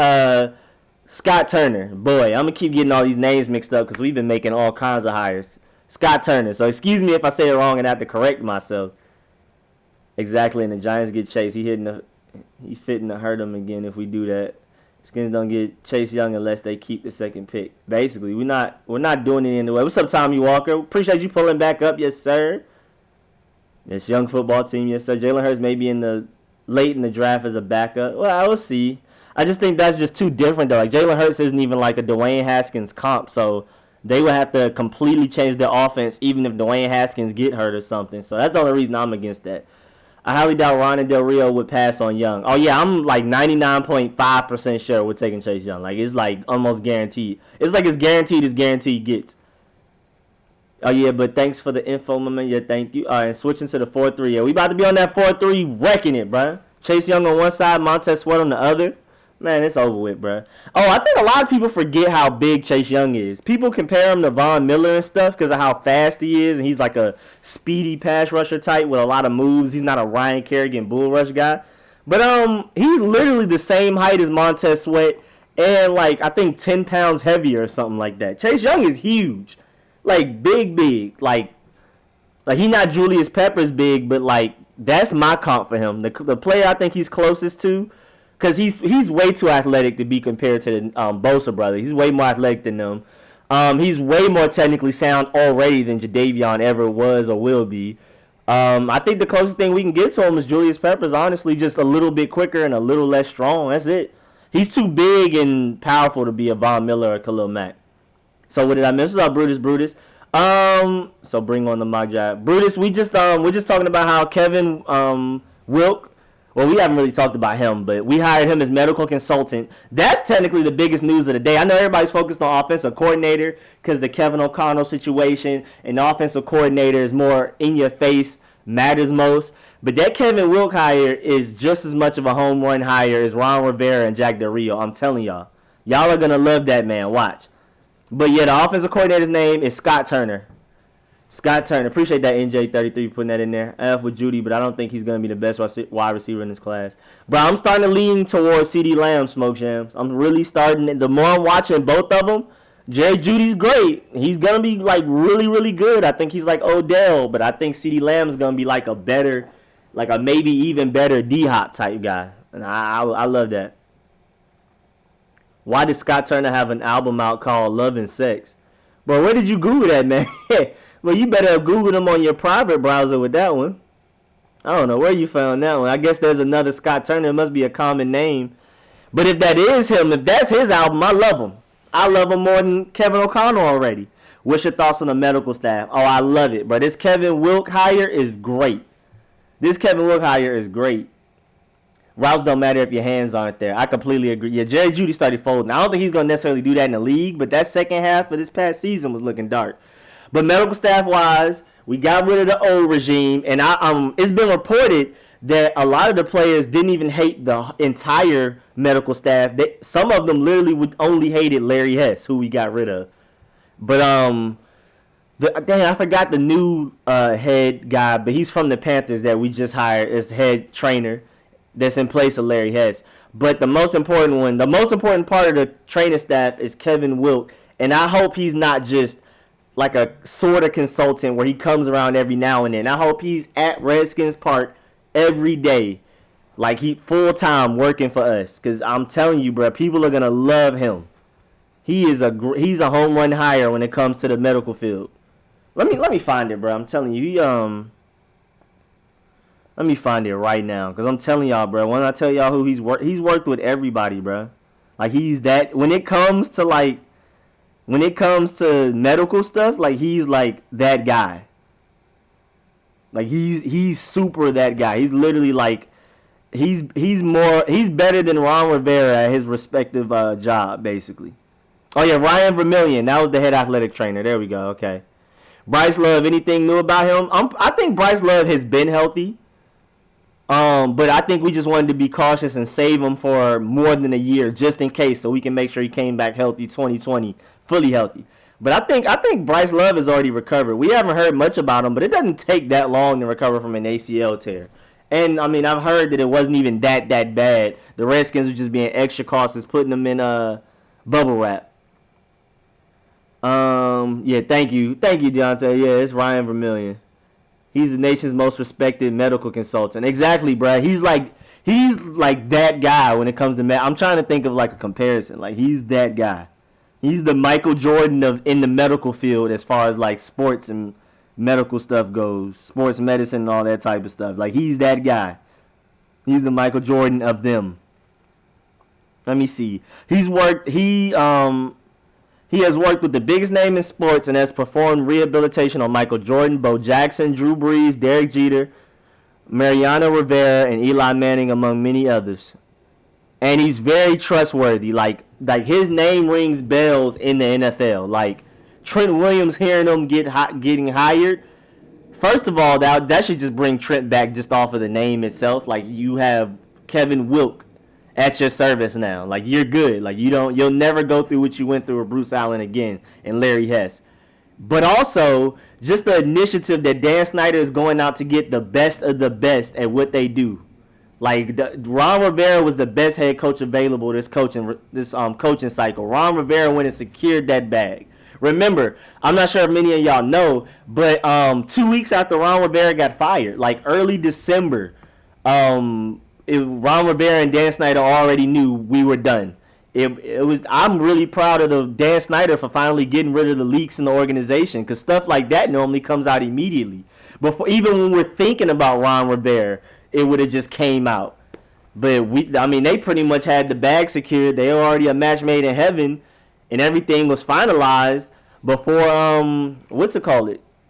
Scott Turner. Boy, I'm going to keep getting all these names mixed up because we've been making all kinds of hires. Scott Turner. So excuse me if I say it wrong and I have to correct myself. Exactly, and the Giants get Chase. He fitting to hurt him again if we do that. Skins don't get Chase Young unless they keep the second pick. Basically, we're not doing it anyway. What's up, Tommy Walker? Appreciate you pulling back up, yes sir. This young football team, yes sir. Jalen Hurts may be late in the draft as a backup. Well, I will see. I just think that's just too different though. Like Jalen Hurts isn't even like a Dwayne Haskins comp, so they would have to completely change their offense even if Dwayne Haskins get hurt or something. So that's the only reason I'm against that. I highly doubt Ron and Del Rio would pass on Young. Oh, yeah, I'm like 99.5% sure we're taking Chase Young. Like, it's like almost guaranteed. It's like as guaranteed gets. Oh, yeah, but thanks for the info, my man. Yeah, thank you. All right, switching to the 4-3. Yeah, we about to be on that 4-3, wrecking it, bro. Chase Young on one side, Montez Sweat on the other. Man, it's over with, bro. Oh, I think a lot of people forget how big Chase Young is. People compare him to Von Miller and stuff because of how fast he is, and he's like a speedy pass rusher type with a lot of moves. He's not a Ryan Kerrigan bull rush guy. But he's literally the same height as Montez Sweat and, like, I think 10 pounds heavier or something like that. Chase Young is huge. Like, big. Like he not Julius Peppers big, but, like, that's my comp for him. The player I think he's closest to, because he's way too athletic to be compared to the Bosa brother. He's way more athletic than them. He's way more technically sound already than Jadeveon ever was or will be. I think the closest thing we can get to him is Julius Peppers, honestly, just a little bit quicker and a little less strong. That's it. He's too big and powerful to be a Von Miller or Khalil Mack. So what did I miss? What's up, Brutus? So bring on the mock draft. Brutus, we're just talking about how Kevin Wilk. Well, we haven't really talked about him, but we hired him as medical consultant. That's technically the biggest news of the day. I know everybody's focused on offensive coordinator because the Kevin O'Connell situation and the offensive coordinator is more in your face, matters most. But that Kevin Wilk hire is just as much of a home run hire as Ron Rivera and Jack Del Rio. I'm telling y'all. Y'all are going to love that man. Watch. But yeah, the offensive coordinator's name is Scott Turner. Scott Turner. Appreciate that, NJ33 putting that in there. F with Judy, but I don't think he's going to be the best wide receiver in this class. Bro, I'm starting to lean towards CeeDee Lamb, Smoke Jams. I'm really starting. The more I'm watching both of them, Jerry Judy's great. He's going to be, like, really, really good. I think he's like Odell, but I think CeeDee Lamb is going to be, like, a better, like a maybe even better D-Hop type guy. And I love that. Why did Scott Turner have an album out called Love and Sex? Bro, where did you Google that, man? Well, you better have Googled him on your private browser with that one. I don't know where you found that one. I guess there's another Scott Turner. It must be a common name. But if that is him, if that's his album, I love him. I love him more than Kevin O'Connell already. What's your thoughts on the medical staff? Oh, I love it. But this Kevin Wilk hire is great. Routes don't matter if your hands aren't there. I completely agree. Yeah, Jerry Jeudy started folding. I don't think he's going to necessarily do that in the league, but that second half of this past season was looking dark. But medical staff-wise, we got rid of the old regime, and it's been reported that a lot of the players didn't even hate the entire medical staff. Some of them literally only hated Larry Hess, who we got rid of. But I forgot the new head guy, but he's from the Panthers that we just hired as head trainer that's in place of Larry Hess. But the most important part of the training staff is Kevin Wilk, and I hope he's not just like a sort of consultant where he comes around every now and then. I hope he's at Redskins Park every day, like he full time working for us. Cause I'm telling you, bro, people are gonna love him. He's a home run hire when it comes to the medical field. Let me find it, bro. I'm telling you, let me find it right now, cause I'm telling y'all, bro. When I tell y'all who he's worked with everybody, bro. Like he's that. When it comes to medical stuff, like he's like that guy. Like he's super that guy. He's literally like he's better than Ron Rivera at his respective job, basically. Oh yeah, Ryan Vermillion. That was the head athletic trainer. There we go. Okay. Bryce Love. Anything new about him? I think Bryce Love has been healthy. But I think we just wanted to be cautious and save him for more than a year, just in case, so we can make sure he came back healthy 2020, fully healthy. But I think Bryce Love has already recovered. We haven't heard much about him, but it doesn't take that long to recover from an ACL tear. And I mean, I've heard that it wasn't even that bad. The Redskins were just being extra cautious, putting him in bubble wrap. Yeah, thank you, Deontay. Yeah, it's Ryan Vermillion. He's the nation's most respected medical consultant. Exactly, bro. He's like that guy when it comes to I'm trying to think of like a comparison. Like he's that guy. He's the Michael Jordan in the medical field as far as like sports and medical stuff goes. Sports medicine and all that type of stuff. Like he's that guy. He's the Michael Jordan of them. Let me see. He has worked with the biggest name in sports and has performed rehabilitation on Michael Jordan, Bo Jackson, Drew Brees, Derek Jeter, Mariano Rivera, and Eli Manning, among many others. And he's very trustworthy. Like his name rings bells in the NFL. Like Trent Williams hearing him getting hired. First of all, that should just bring Trent back just off of the name itself. Like you have Kevin Wilk at your service now. Like you're good. Like you'll never go through what you went through with Bruce Allen again and Larry Hess. But also just the initiative that Dan Snyder is going out to get the best of the best at what they do. Like Ron Rivera was the best head coach available this coaching cycle. Ron Rivera went and secured that bag. Remember, I'm not sure if many of y'all know, but 2 weeks after Ron Rivera got fired, like early December, Ron Rivera and Dan Snyder already knew we were done. It was. I'm really proud of Dan Snyder for finally getting rid of the leaks in the organization, because stuff like that normally comes out immediately. Even when we're thinking about Ron Rivera, it would have just came out. But they pretty much had the bag secured. They were already a match made in heaven, and everything was finalized before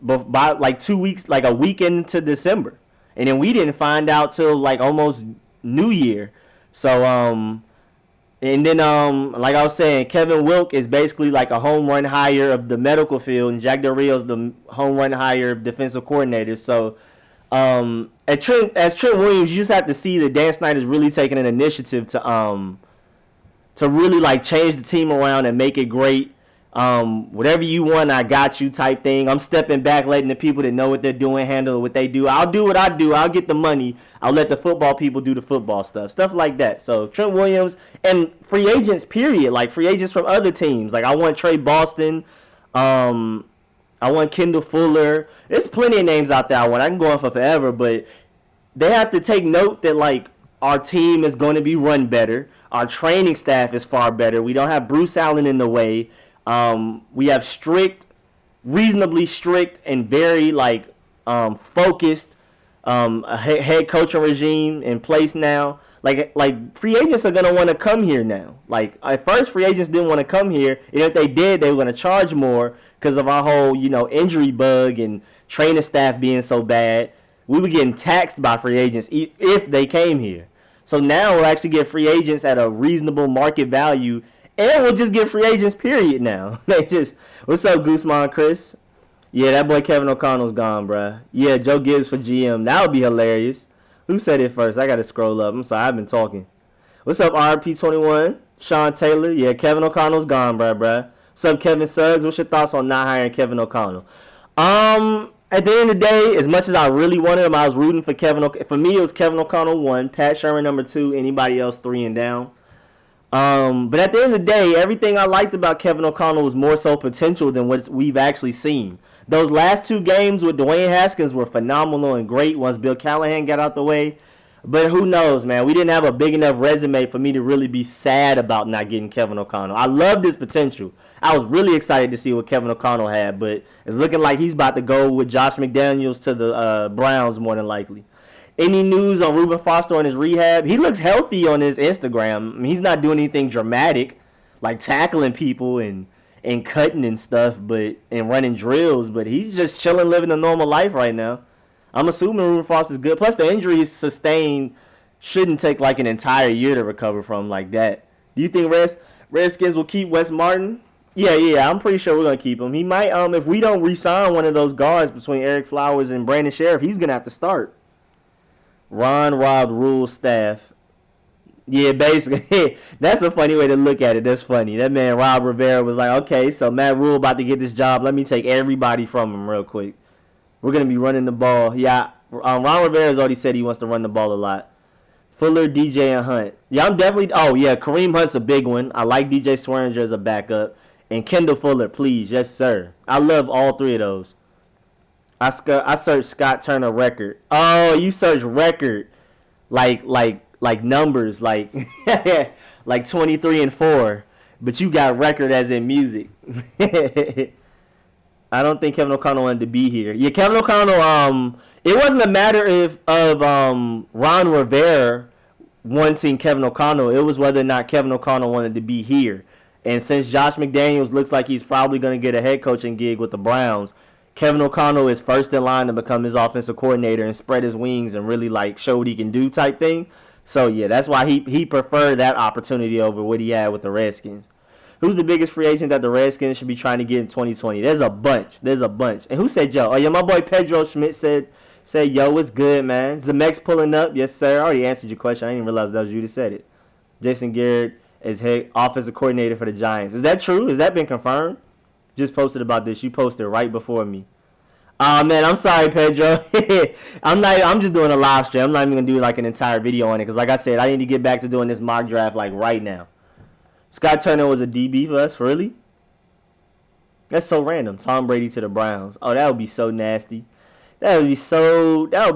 by like 2 weeks, like a week into December, and then we didn't find out till like almost New Year. So and then like I was saying, Kevin Wilk is basically like a home run hire of the medical field, and Jack Del Rio's the home run hire of defensive coordinator. So as Trent Williams, you just have to see that Dan Snyder's really taking an initiative to really like change the team around and make it great. Whatever you want, I got you type thing. I'm stepping back, letting the people that know what they're doing handle what they do. I'll do what I do. I'll get the money. I'll let the football people do the football stuff like that. So Trent Williams and free agents, period. Like free agents from other teams. Like I want Trey Boston. I want Kendall Fuller. There's plenty of names out there I want. I can go on for forever, but they have to take note that like our team is going to be run better. Our training staff is far better. We don't have Bruce Allen in the way. We have reasonably strict and very like focused head coaching regime in place now. Like free agents are gonna want to come here now. Like at first, free agents didn't want to come here, and if they did, they were gonna charge more because of our whole injury bug and training staff being so bad. We were getting taxed by free agents if they came here. So now we'll actually get free agents at a reasonable market value. And we'll just get free agents, period, now. What's up, Gooseman Chris? Yeah, that boy Kevin O'Connell's gone, bruh. Yeah, Joe Gibbs for GM. That would be hilarious. Who said it first? I got to scroll up. I'm sorry, I've been talking. What's up, RP21? Sean Taylor. Yeah, Kevin O'Connell's gone, bruh. What's up, Kevin Suggs? What's your thoughts on not hiring Kevin O'Connell? At the end of the day, as much as I really wanted him, I was rooting for Kevin. For me, it was Kevin O'Connell 1, Pat Sherman number 2, anybody else 3 and down. But at the end of the day, everything I liked about Kevin O'Connell was more so potential than what we've actually seen. Those last 2 games with Dwayne Haskins were phenomenal and great once Bill Callahan got out the way. But who knows, man? We didn't have a big enough resume for me to really be sad about not getting Kevin O'Connell. I loved his potential. I was really excited to see what Kevin O'Connell had, but it's looking like he's about to go with Josh McDaniels to the Browns more than likely. Any news on Reuben Foster on his rehab? He looks healthy on his Instagram. I mean, he's not doing anything dramatic, like tackling people and cutting and stuff, and running drills. But he's just chilling, living a normal life right now. I'm assuming Reuben Foster's good. Plus, the injury he sustained shouldn't take like an entire year to recover from like that. Do you think Redskins will keep Wes Martin? Yeah. I'm pretty sure we're gonna keep him. He might. If we don't re-sign one of those guards between Eric Flowers and Brandon Sheriff, he's gonna have to start. Ron robbed Rule's staff. Yeah, basically. That's a funny way to look at it. That's funny. That man, Rob Rivera, was like, okay, so Matt Rule about to get this job. Let me take everybody from him real quick. We're going to be running the ball. Yeah, Ron Rivera's already said he wants to run the ball a lot. Fuller, DJ, and Hunt. Yeah, I'm definitely... Oh, yeah, Kareem Hunt's a big one. I like DJ Swearinger as a backup. And Kendall Fuller, please. Yes, sir. I love all 3 of those. I searched Scott Turner record. Oh, you search record like numbers, like like 23 and 4, but you got record as in music. I don't think Kevin O'Connell wanted to be here. Yeah, Kevin O'Connell. It wasn't a matter of Ron Rivera wanting Kevin O'Connell. It was whether or not Kevin O'Connell wanted to be here. And since Josh McDaniels looks like he's probably going to get a head coaching gig with the Browns, Kevin O'Connell is first in line to become his offensive coordinator and spread his wings and really like show what he can do type thing. So yeah, that's why he preferred that opportunity over what he had with the Redskins. Who's the biggest free agent that the Redskins should be trying to get in 2020? There's a bunch. And who said yo? Oh yeah, my boy Pedro Schmidt said yo, what's good, man? Zemeck's pulling up. Yes, sir. I already answered your question. I didn't realize that was you that said it. Jason Garrett is head offensive coordinator for the Giants. Is that true? Has that been confirmed? Just posted about this. You posted right before me. Man, I'm sorry, Pedro. I'm just doing a live stream. I'm not even gonna do like an entire video on it because, like I said, I need to get back to doing this mock draft like right now. Scott Turner was a DB for us, really? That's so random. Tom Brady to the Browns. Oh, that would be so nasty. That would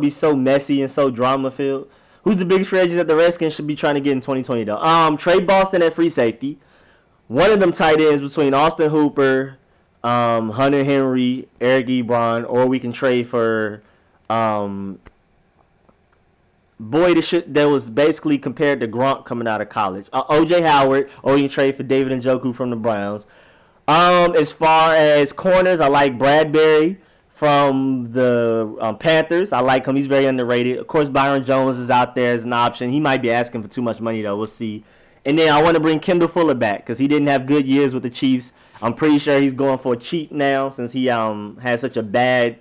be so messy and so drama filled. Who's the biggest free agent that the Redskins should be trying to get in 2020 though? Trey Boston at free safety. One of them tight ends between Austin Hooper, Hunter Henry, Eric Ebron, or we can trade for boy that was basically compared to Gronk coming out of college. OJ Howard, or we can trade for David Njoku from the Browns. As far as corners, I like Bradbury from the Panthers. I like him. He's very underrated. Of course, Byron Jones is out there as an option. He might be asking for too much money, though. We'll see. And then I want to bring Kendall Fuller back because he didn't have good years with the Chiefs. I'm pretty sure he's going for cheap now since he had such a bad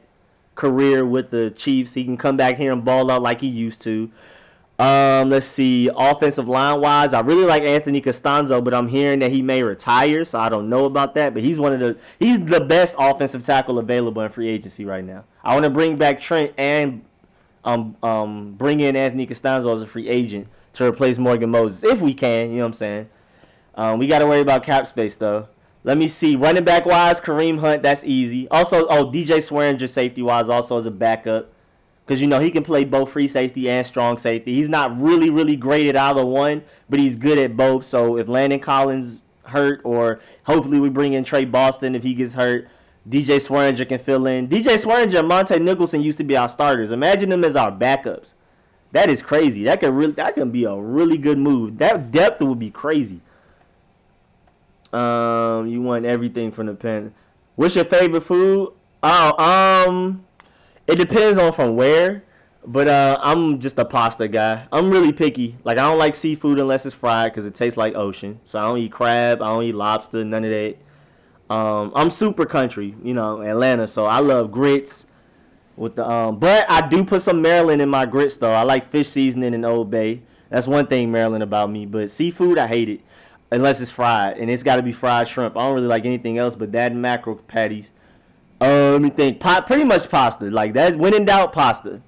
career with the Chiefs. He can come back here and ball out like he used to. Let's see. Offensive line-wise, I really like Anthony Costanzo, but I'm hearing that he may retire, so I don't know about that. But he's the best offensive tackle available in free agency right now. I want to bring back Trent and bring in Anthony Costanzo as a free agent to replace Morgan Moses, if we can, you know what I'm saying? We got to worry about cap space, though. Let me see. Running back-wise, Kareem Hunt, that's easy. Also, DJ Swearinger, safety-wise, also as a backup. Because, he can play both free safety and strong safety. He's not really, really great at either one, but he's good at both. So if Landon Collins hurt, or hopefully we bring in Trey Boston if he gets hurt, DJ Swearinger can fill in. DJ Swearinger and Monte Nicholson used to be our starters. Imagine them as our backups. That is crazy. That can be a really good move. That depth would be crazy. You want everything from the pen. What's your favorite food? It depends on from where, but I'm just a pasta guy. I'm really picky. Like, I don't like seafood unless it's fried because it tastes like ocean. So I don't eat crab. I don't eat lobster. None of that. I'm super country, Atlanta. So I love grits with the but I do put some Maryland in my grits though. I like fish seasoning and Old Bay. That's one thing Maryland about me. But seafood, I hate it unless it's fried, and it's got to be fried shrimp. I don't really like anything else but that and mackerel patties. Let me think. Pretty much pasta. Like, that's when in doubt, pasta.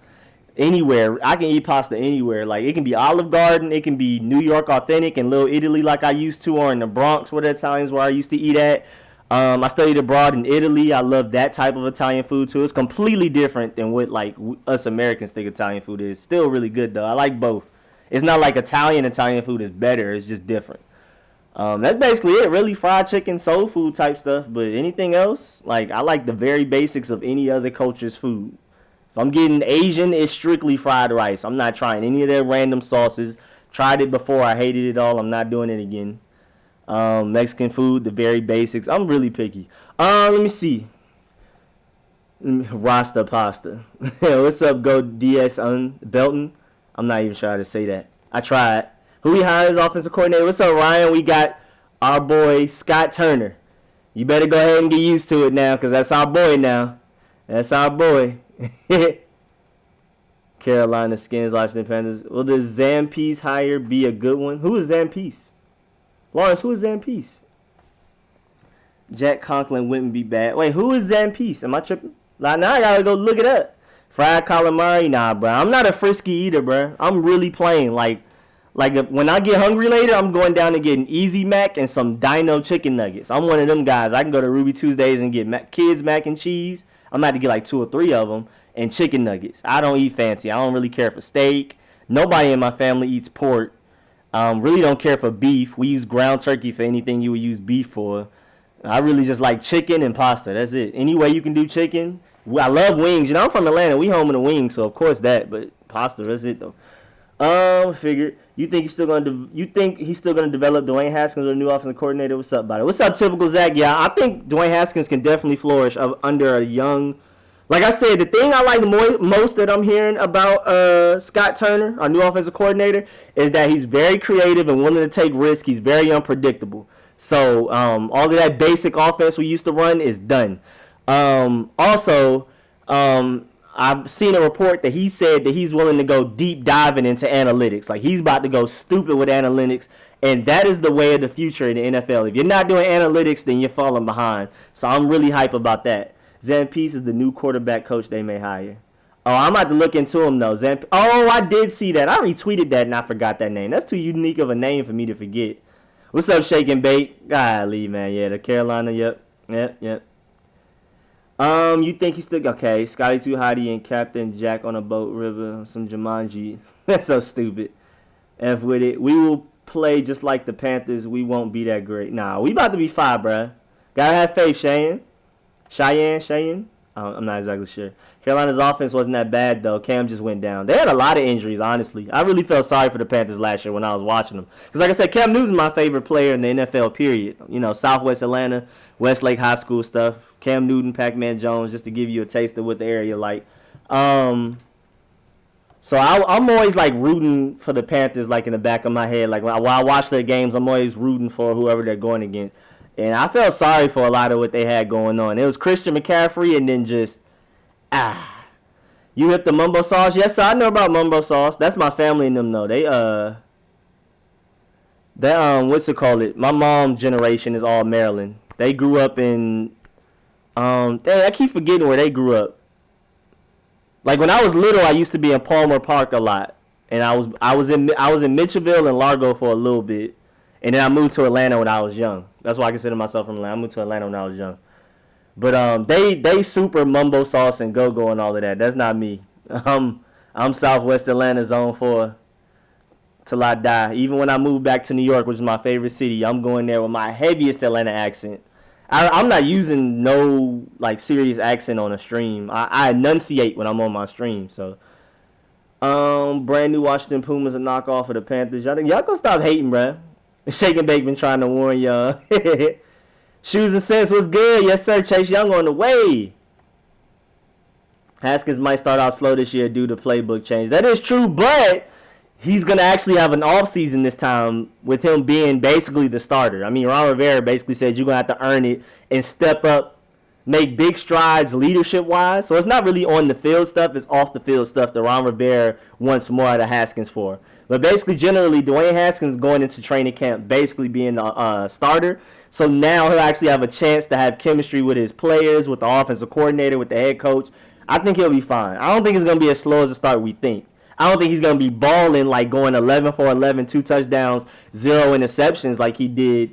Anywhere. I can eat pasta anywhere. Like, it can be Olive Garden, it can be New York authentic and Little Italy like I used to, or in the Bronx where the Italians where I used to eat at. I studied abroad in Italy. I love that type of Italian food too. It's completely different than what like us Americans think Italian food is. Still really good though. I like both. It's not like Italian food is better. It's just different. That's basically it. Really, fried chicken, soul food type stuff. But anything else, like I like the very basics of any other culture's food. If I'm getting Asian, it's strictly fried rice. I'm not trying any of their random sauces. Tried it before. I hated it all. I'm not doing it again. Mexican food, the very basics. I'm really picky. Let me see. Rasta pasta. What's up, Go DS Belton? I'm not even sure how to say that. I tried. Who we hired as offensive coordinator? What's up, Ryan? We got our boy Scott Turner. You better go ahead and get used to it now, because that's our boy now. That's our boy. Carolina Skins, Washington Panthers. Will the Zampese hire be a good one? Who is Zampese? Lawrence, who is Zampese? Jack Conklin wouldn't be bad. Wait, who is Zampese? Am I tripping? Now I gotta go look it up. Fried calamari? Nah, bro. I'm not a frisky eater, bro. I'm really plain. Like when I get hungry later, I'm going down and getting Easy Mac and some Dino chicken nuggets. I'm one of them guys. I can go to Ruby Tuesdays and get kids mac and cheese. I'm about to get like 2 or 3 of them and chicken nuggets. I don't eat fancy. I don't really care for steak. Nobody in my family eats pork. Really don't care for beef. We use ground turkey for anything you would use beef for. I really just like chicken and pasta. That's it. Any way you can do chicken. I love wings. You know, I'm from Atlanta. We home in the wings, so of course that. But pasta, that's it though. Figured. You think he's still gonna develop Dwayne Haskins, or the new offensive coordinator? What's up, buddy? What's up, typical Zach? Yeah, I think Dwayne Haskins can definitely flourish under a young. Like I said, the thing I like most that I'm hearing about Scott Turner, our new offensive coordinator, is that he's very creative and willing to take risks. He's very unpredictable. So all of that basic offense we used to run is done. Also, I've seen a report that he said that he's willing to go deep diving into analytics. Like he's about to go stupid with analytics. And that is the way of the future in the NFL. If you're not doing analytics, then you're falling behind. So I'm really hype about that. Zampese is the new quarterback coach they may hire. Oh, I'm about to look into him, though. Oh, I did see that. I retweeted that and I forgot that name. That's too unique of a name for me to forget. What's up, Shake and Bake? Golly, man. Yeah, the Carolina. Yep. You think he's still... Okay, Scotty Too Hottie and Captain Jack on a boat river. Some Jumanji. That's so stupid. F with it. We will play just like the Panthers. We won't be that great. Nah, we about to be 5, bruh. Gotta have faith, Cheyenne? I'm not exactly sure. Carolina's offense wasn't that bad, though. Cam just went down. They had a lot of injuries, honestly. I really felt sorry for the Panthers last year when I was watching them. Because, like I said, Cam Newton's my favorite player in the NFL, period. You know, Southwest Atlanta, Westlake High School stuff. Cam Newton, Pac-Man Jones, just to give you a taste of what the area like. So I'm always, like, rooting for the Panthers, like, in the back of my head. Like, while I watch their games, I'm always rooting for whoever they're going against. And I felt sorry for a lot of what they had going on. It was Christian McCaffrey and then just, You hit the mumbo sauce? Yes, sir, I know about mumbo sauce. That's my family and them, though. What's it called? My mom generation is all Maryland. They grew up in, I keep forgetting where they grew up. Like, when I was little, I used to be in Palmer Park a lot. And I was in Mitchellville and Largo for a little bit. And then I moved to Atlanta when I was young. That's why I consider myself from Atlanta. I moved to Atlanta when I was young. But they super mumbo sauce and go-go and all of that. That's not me. I'm Southwest Atlanta zone 4 till I die. Even when I moved back to New York, which is my favorite city, I'm going there with my heaviest Atlanta accent. I'm not using no like serious accent on a stream. I enunciate when I'm on my stream. So brand new Washington Pumas a knockoff of the Panthers. Y'all gonna stop hating, bruh. Shake and Bake been trying to warn y'all. Shoes and Sense was good. Yes, sir. Chase Young on the way. Haskins might start out slow this year due to playbook change. That is true, but he's going to actually have an offseason this time with him being basically the starter. I mean, Ron Rivera basically said you're going to have to earn it and step up, make big strides leadership-wise. So it's not really on the field stuff. It's off the field stuff that Ron Rivera wants more out of Haskins for. But basically, generally, Dwayne Haskins going into training camp basically being a starter. So now he'll actually have a chance to have chemistry with his players, with the offensive coordinator, with the head coach. I think he'll be fine. I don't think it's going to be as slow as the start we think. I don't think he's going to be balling like going 11 for 11, 2 touchdowns, 0 interceptions like he did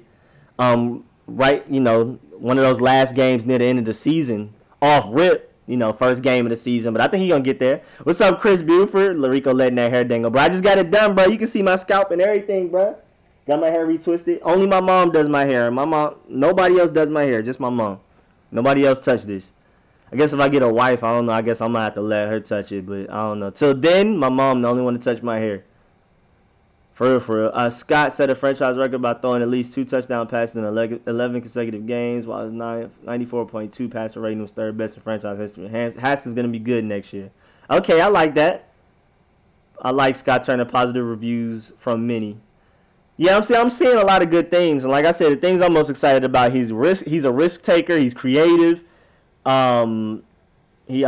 right, one of those last games near the end of the season off rip, first game of the season. But I think he's going to get there. What's up, Chris Buford? Lyriq letting that hair dangle. Bro, I just got it done, bro. You can see my scalp and everything, bro. Got my hair retwisted. Only my mom does my hair. Nobody else does my hair, just my mom. Nobody else touch this. I guess if I get a wife, I don't know. I guess I'm going to have to let her touch it, but I don't know. Till then, my mom the only one to touch my hair. For real. Scott set a franchise record by throwing at least 2 touchdown passes in 11 consecutive games, while his 94.2 passer rating was third best in franchise history. Haskins going to be good next year. Okay, I like that. I like Scott Turner positive reviews from many. Yeah, I'm seeing a lot of good things. And like I said, the things I'm most excited about, he's a risk taker. He's creative. He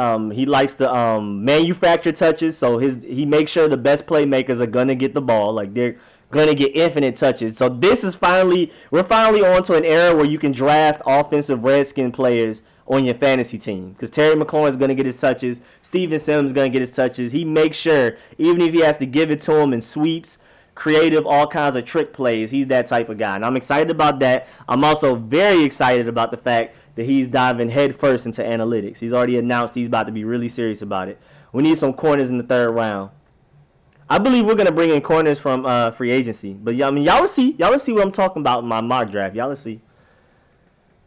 likes to manufacture touches, so he makes sure the best playmakers are gonna get the ball, like they're gonna get infinite touches. So we're finally on to an era where you can draft offensive Redskin players on your fantasy team, because Terry McLaurin's gonna get his touches, Steven Sims gonna get his touches. He makes sure, even if he has to give it to him in sweeps, creative, all kinds of trick plays, he's that type of guy, and I'm excited about that. I'm also very excited about the fact that he's diving headfirst into analytics. He's already announced he's about to be really serious about it. We need some corners in the 3rd round. I believe we're gonna bring in corners from free agency. But y'all will see what I'm talking about in my mock draft. Y'all will see.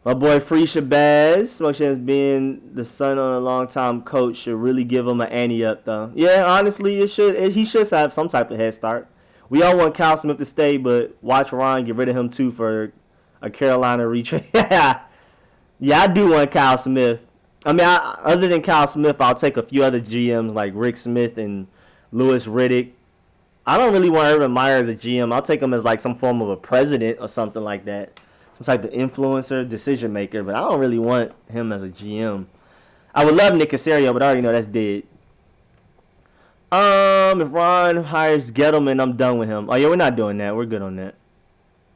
My boy Free Shabazz, Smoke being the son of a long-time coach should really give him an ante up though. Yeah, honestly, he should have some type of head start. We all want Kyle Smith to stay, but watch Ron get rid of him too for a Carolina retrade. Yeah, I do want Kyle Smith. I mean, other than Kyle Smith, I'll take a few other GMs like Rick Smith and Louis Riddick. I don't really want Urban Meyer as a GM. I'll take him as like some form of a president or something like that. Some type of influencer, decision maker. But I don't really want him as a GM. I would love Nick Caserio, but I already know that's dead. If Ron hires Gettleman, I'm done with him. Oh, yeah, we're not doing that. We're good on that.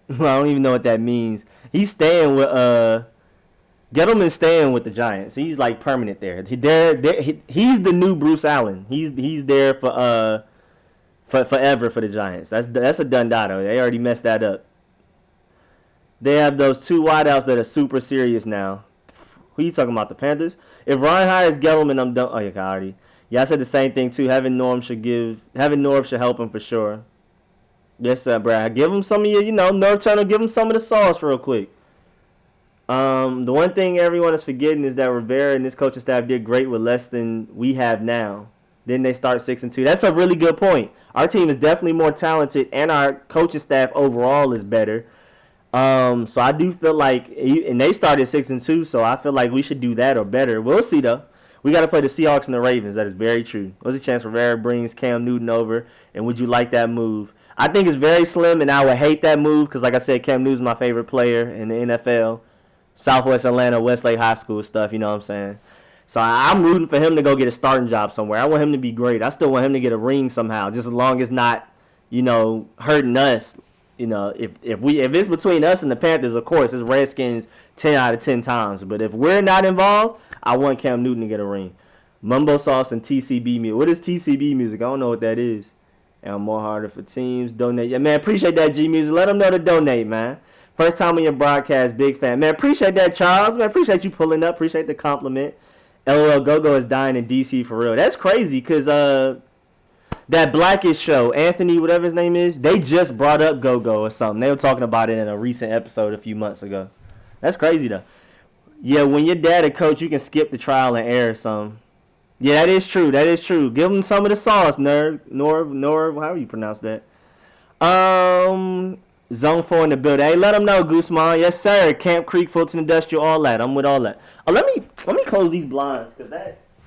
I don't even know what that means. He's staying with... Gettleman's staying with the Giants. He's like permanent there. He's the new Bruce Allen. He's there for forever for the Giants. That's a done dado. They already messed that up. They have those 2 wideouts that are super serious now. Who you talking about? The Panthers? If Ryan hires Gettleman, I'm done. Oh yeah, already. Yeah, I said the same thing too. Having Norv should help him for sure. Yes, Brad. Give him some of your, Norv Turner. Give him some of the sauce real quick. The one thing everyone is forgetting is that Rivera and this coaching staff did great with less than we have now. Then they start 6-2. That's a really good point. Our team is definitely more talented, and our coaching staff overall is better. So I do feel like, and they started 6-2, so I feel like we should do that or better. We'll see though. We got to play the Seahawks and the Ravens. That is very true. What's the chance Rivera brings Cam Newton over, and would you like that move? I think it's very slim, and I would hate that move because, like I said, Cam Newton's my favorite player in the NFL. Southwest Atlanta, Westlake High School stuff, you know what I'm saying? So I'm rooting for him to go get a starting job somewhere. I want him to be great. I still want him to get a ring somehow, just as long as not, hurting us. If it's between us and the Panthers, of course, it's Redskins 10 out of 10 times. But if we're not involved, I want Cam Newton to get a ring. Mumbo Sauce and TCB music. What is TCB music? I don't know what that is. And more harder for teams. Donate. Yeah, man, appreciate that, G Music. Let them know to donate, man. First time on your broadcast, big fan. Man, appreciate that, Charles. Man, appreciate you pulling up. Appreciate the compliment. LOL Go-Go is dying in D.C. for real. That's crazy because that Blackish show, Anthony, whatever his name is, they just brought up Go-Go or something. They were talking about it in a recent episode a few months ago. That's crazy, though. Yeah, when your dad a coach, you can skip the trial and error some. Yeah, that is true. That is true. Give them some of the sauce, norv, however you pronounce that. Zone 4 in the building. Hey, let them know, Guzman. Yes, sir. Camp Creek, Fulton Industrial, all that. I'm with all that. Oh, let me close these blinds because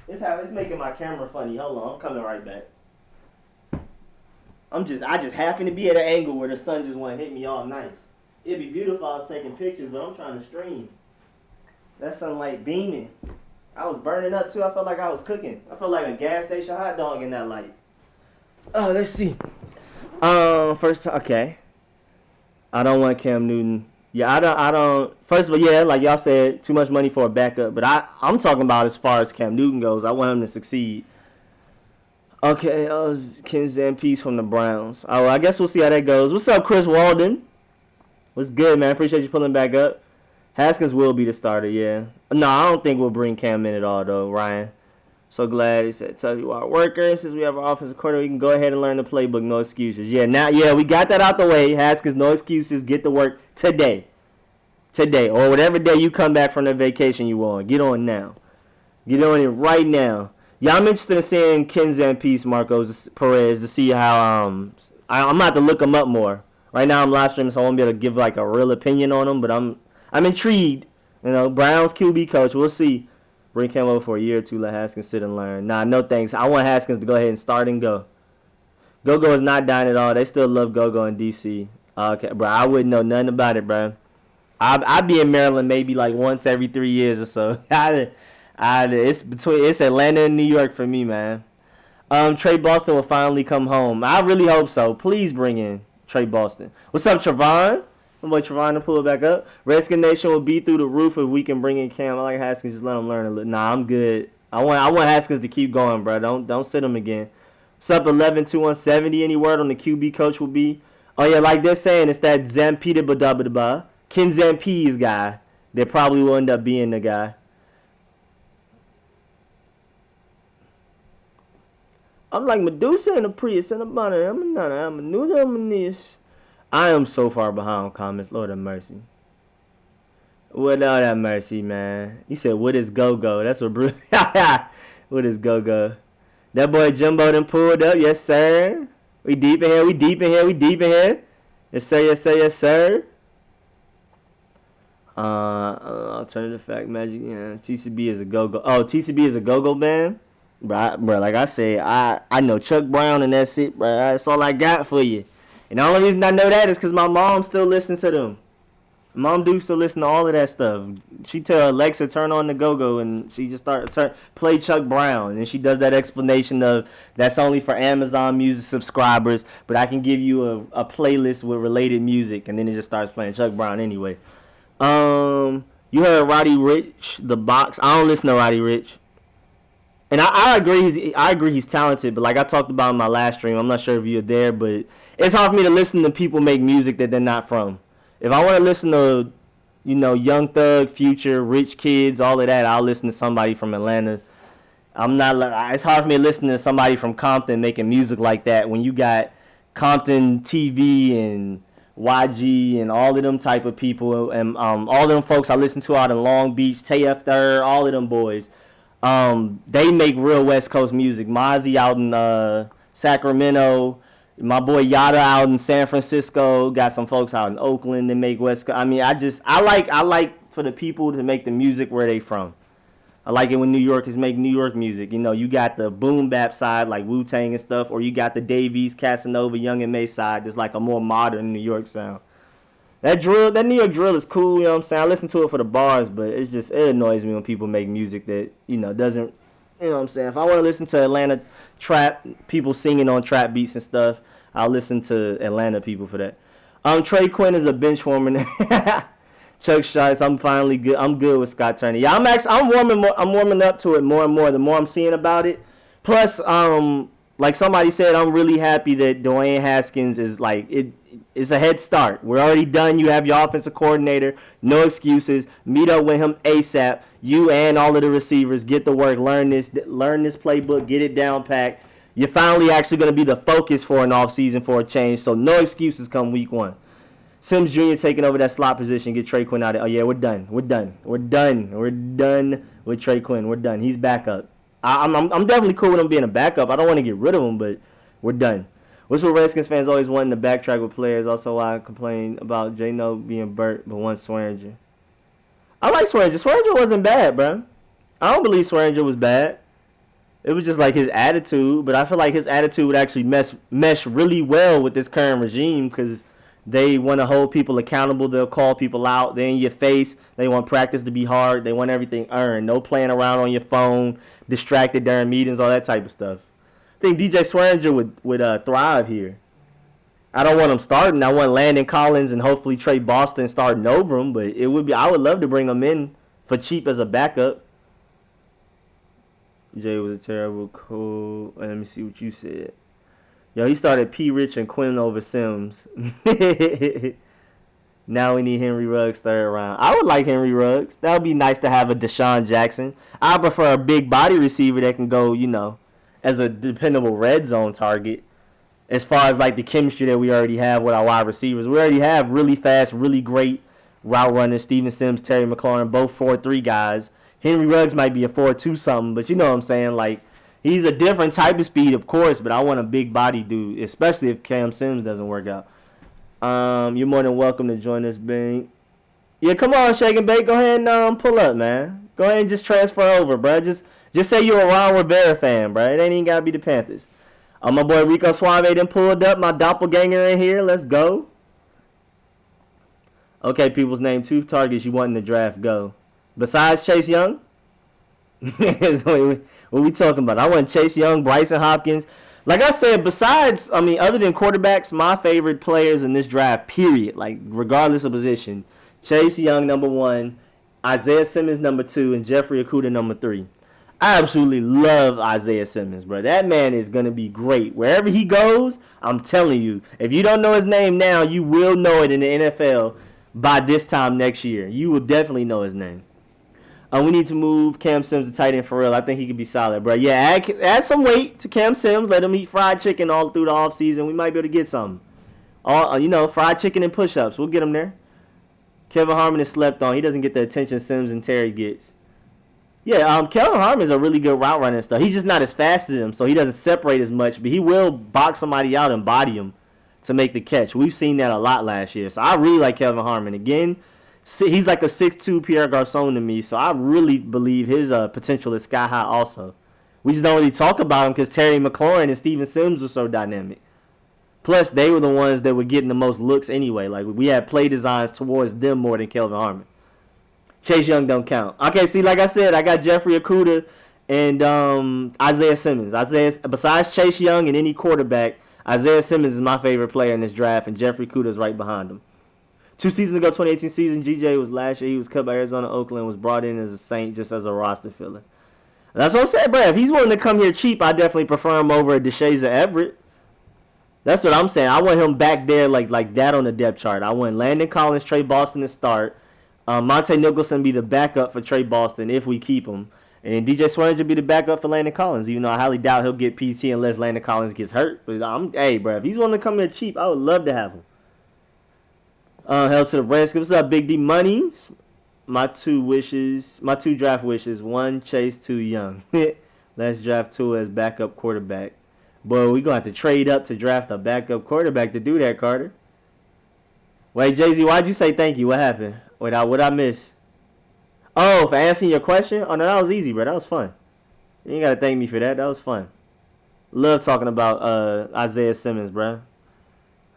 it's making my camera funny. Hold on, I'm coming right back. I just happen to be at an angle where the sun just want to hit me all nice. It'd be beautiful if I was taking pictures, but I'm trying to stream. That sunlight beaming. I was burning up too. I felt like I was cooking. I felt like a gas station hot dog in that light. Oh, let's see. First time. Okay. I don't want Cam Newton. Yeah, I don't. First of all, yeah, like y'all said, too much money for a backup. But I'm talking about as far as Cam Newton goes. I want him to succeed. Okay, Ken Zampese from the Browns. Oh, I guess we'll see how that goes. What's up, Chris Walden? What's good, man? Appreciate you pulling back up. Haskins will be the starter, yeah. No, I don't think we'll bring Cam in at all, though, Ryan. So glad he said, tell you our workers, since we have our offensive coordinator, we can go ahead and learn the playbook, no excuses. Yeah, we got that out the way. Haskins, no excuses, get to work today. Today, or whatever day you come back from the vacation you on. Get on now. Get on it right now. Yeah, I'm interested in seeing Ken Zampese, Marcos Perez, to see how, I'm about to look him up more. Right now I'm live streaming, so I won't be able to give like a real opinion on him, but I'm intrigued. You know, Browns QB coach, we'll see. Bring Cam over for a year or two, let Haskins sit and learn. Nah, no thanks. I want Haskins to go ahead and start and go. Go-Go is not dying at all. They still love Go-Go in D.C. Okay, bro, I wouldn't know nothing about it, bro. I'd be in Maryland maybe like once every 3 years or so. It's Atlanta and New York for me, man. Trey Boston will finally come home. I really hope so. Please bring in Trey Boston. What's up, Trevon? My boy Trevon to pull it back up. Redskin Nation will be through the roof if we can bring in Cam. I like Haskins. Just let him learn a little. Nah, I'm good. I want Haskins to keep going, bro. Don't sit him again. What's up, 11-2-170? Any word on the QB coach will be? Oh yeah, like they're saying, it's that Zampete Badabadaba, Ken Zampese guy. That probably will end up being the guy. I'm like Medusa and a Prius and a bonnet. I'm a nana. I'm a noodle. I'm a niece. I am so far behind on comments. Lord have mercy. Lord have mercy, man. He said, what is go-go? That's what Bruce. What is go-go? That boy Jumbo done pulled up. Yes, sir. We deep in here. We deep in here. We deep in here. Yes, sir. Yes, sir. Yes, sir. Alternative fact magic. Yeah, TCB is a go-go. Oh, TCB is a go-go band? Bro, like I said, I know Chuck Brown and that's it, bro. That's all I got for you. And the only reason I know that is because my mom still listens to them. Mom do still listen to all of that stuff. She tell Alexa turn on the go-go and she just play Chuck Brown. And then she does that explanation of that's only for Amazon Music subscribers, but I can give you a playlist with related music. And then it just starts playing Chuck Brown anyway. You heard Roddy Ricch, The Box. I don't listen to Roddy Ricch. And I agree he's talented, but like I talked about in my last stream, I'm not sure if you're there, but it's hard for me to listen to people make music that they're not from. If I want to listen to, Young Thug, Future, Rich Kids, all of that, I'll listen to somebody from Atlanta. It's hard for me to listen to somebody from Compton making music like that when you got Compton TV and YG and all of them type of people and all of them folks I listen to out in Long Beach, TF Third, all of them boys. They make real West Coast music. Mozzie out in Sacramento, my boy Yada out in San Francisco, got some folks out in Oakland that make West Coast. I mean, I like for the people to make the music where they from. I like it when New Yorkers make New York music. You got the boom bap side like Wu-Tang and stuff, or you got the Davies, Casanova, Young and May side that's like a more modern New York sound. That New York drill is cool, you know what I'm saying? I listen to it for the bars, but it annoys me when people make music that, doesn't, you know what I'm saying? If I want to listen to Atlanta trap, people singing on trap beats and stuff, I'll listen to Atlanta people for that. Trey Quinn is a bench warmer. Chuck Shites, I'm finally good. I'm good with Scott Turner. Yeah, I'm warming up to it more and more the more I'm seeing about it. Plus, like somebody said, I'm really happy that Dwayne Haskins is like it's a head start. We're already done. You have your offensive coordinator. No excuses. Meet up with him ASAP. You and all of the receivers get to work. Learn this playbook. Get it down packed. You're finally actually going to be the focus for an offseason for a change. So no excuses come week one. Sims Jr. taking over that slot position. Get Trey Quinn out of it. Oh yeah, we're done with Trey Quinn. We're done. He's back up. I'm definitely cool with him being a backup. I don't want to get rid of him, but we're done. Which what Redskins fans always wanting to backtrack with players. Also why I complain about J-No being burnt, but want Swearinger. I like Swearinger. Swearinger wasn't bad, bro. I don't believe Swearinger was bad. It was just like his attitude, but I feel like his attitude would actually mesh really well with this current regime because they want to hold people accountable. They'll call people out. They're in your face. They want practice to be hard. They want everything earned. No playing around on your phone, distracted during meetings, all that type of stuff. I think DJ Swearinger would thrive here. I don't want him starting. I want Landon Collins and hopefully Trey Boston starting over him. But it would be. I would love to bring him in for cheap as a backup. Jay was a terrible cool. Let me see what you said. Yo, he started P. Rich and Quinn over Sims. Now we need Henry Ruggs third round. I would like Henry Ruggs. That would be nice to have a Deshaun Jackson. I prefer a big body receiver that can go, as a dependable red zone target. As far as like the chemistry that we already have with our wide receivers. We already have really fast, really great route runners. Steven Sims, Terry McLaurin, both 4-3 guys. Henry Ruggs might be a 4-2 something, but you know what I'm saying? Like, he's a different type of speed, of course, but I want a big body dude, especially if Cam Sims doesn't work out. You're more than welcome to join us, Bing. Yeah, come on, Shake and Bake. Go ahead and pull up, man. Go ahead and just transfer over, bro. Just say you're a Ron Rivera fan, bro. It ain't even got to be the Panthers. My boy Rico Suave done pulled up. My doppelganger in here. Let's go. Okay, people's name 2 targets you want in the draft. Go. Besides Chase Young? What we talking about? I want Chase Young, Bryson Hopkins. Like I said, other than quarterbacks, my favorite players in this draft, period, like regardless of position, Chase Young, number 1, Isaiah Simmons, number 2, and Jeffrey Okudah, number 3. I absolutely love Isaiah Simmons, bro. That man is going to be great. Wherever he goes, I'm telling you, if you don't know his name now, you will know it in the NFL by this time next year. You will definitely know his name. We need to move Cam Sims to tight end for real. I think he could be solid, bro. Yeah, add some weight to Cam Sims. Let him eat fried chicken all through the offseason. We might be able to get something. Fried chicken and push-ups. We'll get him there. Kevin Harmon is slept on. He doesn't get the attention Sims and Terry gets. Yeah, Kevin Harmon is a really good route runner and stuff. He's just not as fast as him, so he doesn't separate as much. But he will box somebody out and body him to make the catch. We've seen that a lot last year. So I really like Kevin Harmon. Again, he's like a 6'2" Pierre Garçon to me, so I really believe his potential is sky high also. We just don't really talk about him because Terry McLaurin and Steven Sims are so dynamic. Plus, they were the ones that were getting the most looks anyway. Like, we had play designs towards them more than Kelvin Harmon. Chase Young don't count. Okay, see, like I said, I got Jeffrey Okudah and Isaiah Simmons. Besides Chase Young and any quarterback, Isaiah Simmons is my favorite player in this draft, and Jeffrey Okudah is right behind him. 2 seasons ago, 2018 season, GJ was last year. He was cut by Arizona, Oakland, was brought in as a Saint just as a roster filler. That's what I'm saying, bro. If he's willing to come here cheap, I definitely prefer him over DeShazer Everett. That's what I'm saying. I want him back there like that on the depth chart. I want Landon Collins, Trey Boston to start. Monte Nicholson be the backup for Trey Boston if we keep him. And DJ Swearinger be the backup for Landon Collins, even though I highly doubt he'll get PT unless Landon Collins gets hurt. But hey, bro, if he's willing to come here cheap, I would love to have him. Hell to the Redskins. What's up, Big D Monies? My two draft wishes. 1, Chase, 2, Young. Let's draft 2 as backup quarterback. Boy, we going to have to trade up to draft a backup quarterback to do that, Carter. Wait, Jay-Z, why'd you say thank you? What happened? What'd I miss? Oh, for answering your question? Oh, no, that was easy, bro. That was fun. You ain't got to thank me for that. That was fun. Love talking about Isaiah Simmons, bro.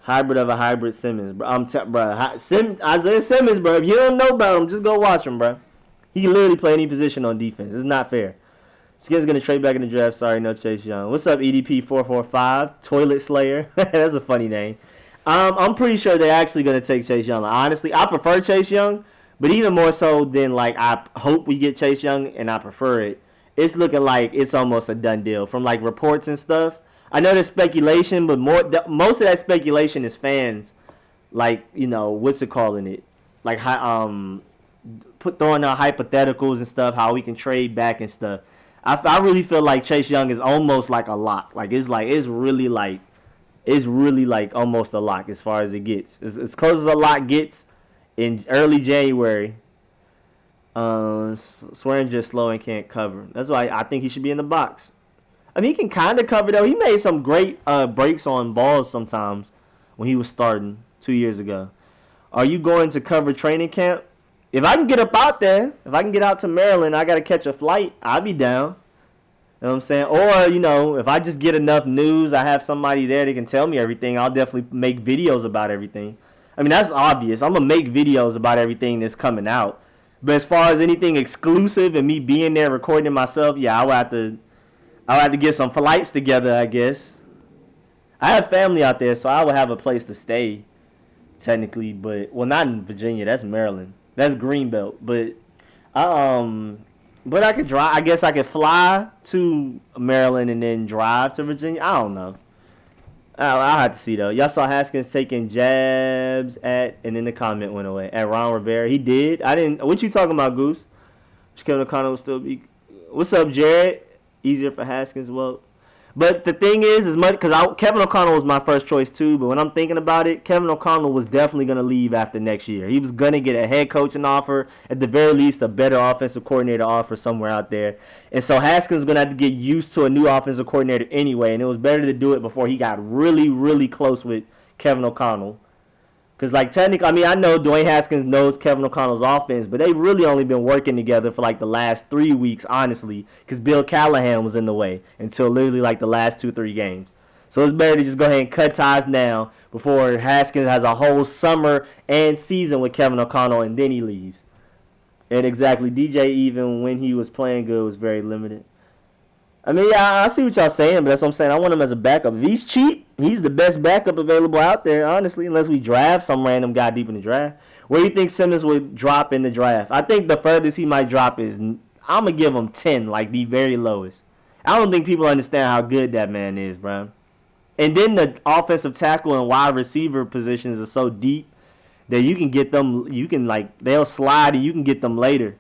Hybrid of a hybrid Simmons, bro. Isaiah Simmons, bro. If you don't know about him, just go watch him, bro. He can literally play any position on defense. It's not fair. Skins gonna trade back in the draft. Sorry, no Chase Young. What's up, EDP445? Toilet Slayer. That's a funny name. I'm pretty sure they're actually gonna take Chase Young. Honestly, I prefer Chase Young, but even more so than I hope we get Chase Young and I prefer it. It's looking like it's almost a done deal from reports and stuff. I know there's speculation, but most of that speculation is fans, what's it calling it? Throwing out hypotheticals and stuff, how we can trade back and stuff. I really feel like Chase Young is almost like a lock. It's really almost a lock as far as it gets. As close as a lock gets in early January. Swearing just slow and can't cover. That's why I think he should be in the box. I mean, he can kind of cover, though. He made some great breaks on balls sometimes when he was starting 2 years ago. Are you going to cover training camp? If I can get up out there, if I can get out to Maryland, I got to catch a flight, I'll be down. You know what I'm saying? Or, if I just get enough news, I have somebody there that can tell me everything, I'll definitely make videos about everything. I mean, that's obvious. I'm going to make videos about everything that's coming out. But as far as anything exclusive and me being there recording myself, yeah, I would have to get some flights together, I guess. I have family out there, so I would have a place to stay technically, but well, not in Virginia. That's Maryland. That's Greenbelt. But I could drive. I guess I could fly to Maryland and then drive to Virginia. I don't know. I'll have to see though. Y'all saw Haskins taking jabs at, and then the comment went away at Ron Rivera. He did. I didn't. What you talking about, Goose? Kevin O'Connell will still be. What's up, Jared? Easier for Haskins. Well, but the thing is, as much because Kevin O'Connell was my first choice too. But when I'm thinking about it, Kevin O'Connell was definitely going to leave after next year. He was going to get a head coaching offer, at the very least, a better offensive coordinator offer somewhere out there. And so Haskins was going to have to get used to a new offensive coordinator anyway. And it was better to do it before he got really, really close with Kevin O'Connell. Because, like, technically, I mean, I know Dwayne Haskins knows Kevin O'Connell's offense, but they've really only been working together for, like, the last 3 weeks, honestly, because Bill Callahan was in the way until literally, like, the last 2-3 games. So it's better to just go ahead and cut ties now before Haskins has a whole summer and season with Kevin O'Connell, and then he leaves. And exactly, DJ, even when he was playing good, was very limited. I mean, yeah, I see what y'all saying, but that's what I'm saying. I want him as a backup. If he's cheap, he's the best backup available out there, honestly, unless we draft some random guy deep in the draft. Where do you think Simmons would drop in the draft? I think the furthest he might drop is, I'm going to give him 10, like the very lowest. I don't think people understand how good that man is, bro. And then the offensive tackle and wide receiver positions are so deep that you can get them, they'll slide and you can get them later.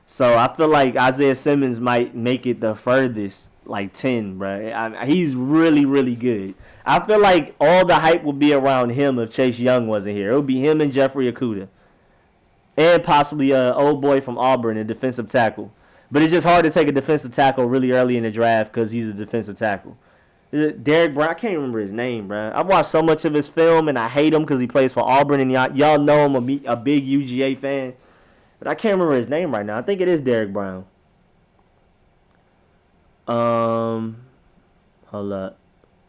So I feel like Isaiah Simmons might make it the furthest, like 10, bro. He's really, really good. I feel like all the hype would be around him if Chase Young wasn't here. It would be him and Jeffrey Okudah. And possibly an old boy from Auburn, a defensive tackle. But it's just hard to take a defensive tackle really early in the draft because he's a defensive tackle. Is it Derek Brown? I can't remember his name, bro. I've watched so much of his film, and I hate him because he plays for Auburn, and y'all know I'm a big UGA fan. But I can't remember his name right now. I think it is Derek Brown. Hold up.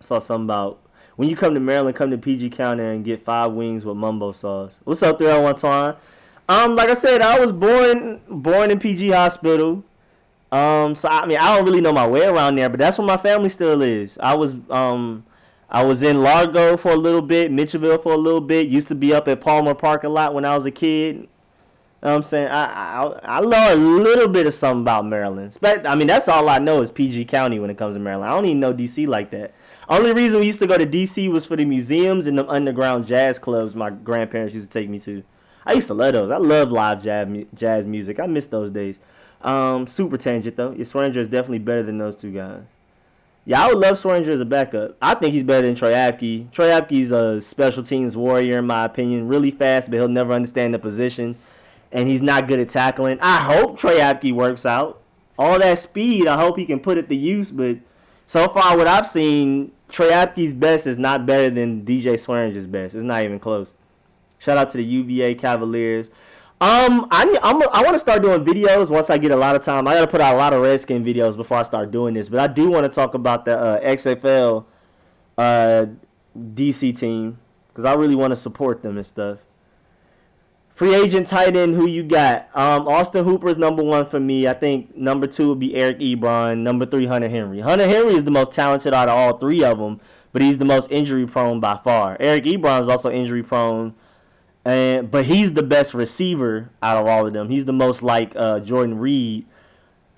I saw something about when you come to Maryland, come to PG County and get 5 wings with mumbo sauce. What's up, 301 Twan? Like I said, I was born in PG Hospital. So I mean, I don't really know my way around there, but that's where my family still is. I was in Largo for a little bit, Mitchellville for a little bit. Used to be up at Palmer Park a lot when I was a kid. You know what I'm saying? I know a little bit of something about Maryland. I mean, that's all I know is PG County when it comes to Maryland. I don't even know D.C. like that. Only reason we used to go to D.C. was for the museums and the underground jazz clubs my grandparents used to take me to. I used to love those. I love live jazz music. I miss those days. Super tangent, though. Your Swearinger is definitely better than those two guys. Yeah, I would love Swearinger as a backup. I think he's better than Troy Apke. Troy Apke's a special teams warrior, in my opinion. Really fast, but he'll never understand the position. And he's not good at tackling. I hope Troy Apke works out. All that speed, I hope he can put it to use. But so far, what I've seen, Troy Apke's best is not better than DJ Swearinger's best. It's not even close. Shout out to the UVA Cavaliers. I want to start doing videos once I get a lot of time. I got to put out a lot of Redskin videos before I start doing this. But I do want to talk about the XFL DC team because I really want to support them and stuff. Free agent tight end, who you got? Austin Hooper is number 1 for me. I think number 2 would be Eric Ebron. Number 3, Hunter Henry. Hunter Henry is the most talented out of all 3 of them, but he's the most injury prone by far. Eric Ebron is also injury prone, but he's the best receiver out of all of them. He's the most like Jordan Reed.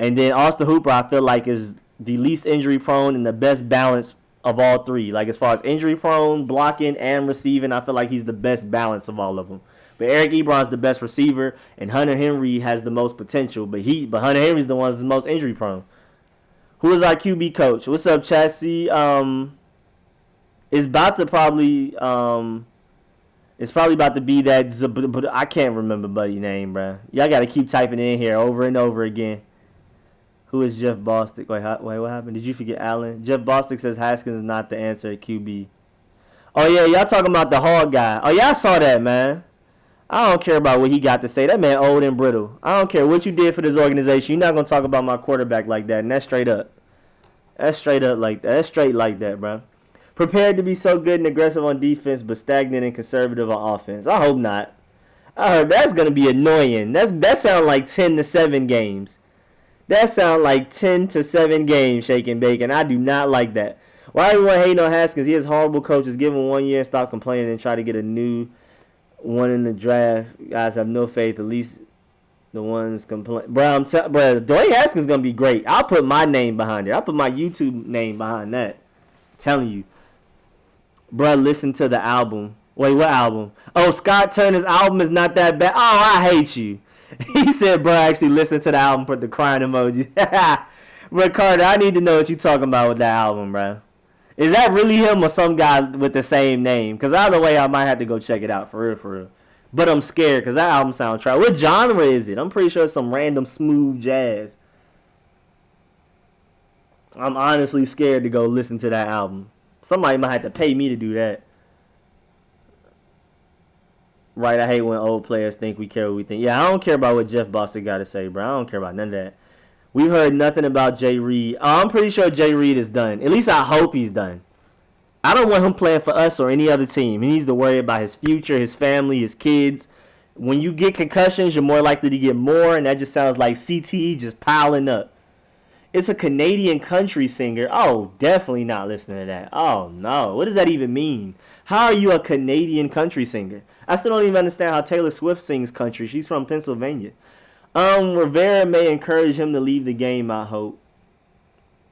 And then Austin Hooper, I feel like, is the least injury prone and the best balance of all 3. Like as far as injury prone, blocking, and receiving, I feel like he's the best balance of all of them. But Eric Ebron's the best receiver, and Hunter Henry has the most potential. But Hunter Henry's the one that's the most injury prone. Who is our QB coach? What's up, Chassis? It's about to probably it's probably about to be that. I can't remember buddy name, bro. Y'all got to keep typing in here over and over again. Who is Jeff Bostic? Wait, what happened? Did you forget Allen? Jeff Bostic says Haskins is not the answer at QB. Oh yeah, y'all talking about the hog guy? Oh yeah, I saw that, man. I don't care about what he got to say. That man old and brittle. I don't care what you did for this organization. You're not going to talk about my quarterback like that. And that's straight up. That's straight up like that. That's straight like that, bro. Prepared to be so good and aggressive on defense, but stagnant and conservative on offense. I hope not. I heard that's going to be annoying. That sounds like 10-7 games. That sounds like 10-7 games, Shake and Bacon. I do not like that. Why everyone hating on Haskins? He has horrible coaches. Give him 1 year and stop complaining and try to get a new one in the draft. Guys have no faith. At least the ones complain. Bro, Dwayne Haskins gonna be great. I'll put my name behind it. I'll put my YouTube name behind that. Telling you, bro. Listen to the album. Wait, what album? Oh, Scott Turner's album is not that bad. Oh, I hate you. He said, bro, actually listen to the album. Put the crying emoji. But Carter, I need to know what you talking about with that album, bro. Is that really him or some guy with the same name? Because either way, I might have to go check it out, for real, for real. But I'm scared because that album sounds trash. What genre is it? I'm pretty sure it's some random smooth jazz. I'm honestly scared to go listen to that album. Somebody might have to pay me to do that. Right, I hate when old players think we care what we think. Yeah, I don't care about what Jeff Bostic got to say, bro. I don't care about none of that. We've heard nothing about Jay Reed. I'm pretty sure Jay Reed is done. At least I hope he's done. I don't want him playing for us or any other team. He needs to worry about his future, his family, his kids. When you get concussions, you're more likely to get more, and that just sounds like CTE just piling up. It's a Canadian country singer. Oh, definitely not listening to that. Oh, no. What does that even mean? How are you a Canadian country singer? I still don't even understand how Taylor Swift sings country. She's from Pennsylvania. Rivera may encourage him to leave the game, I hope.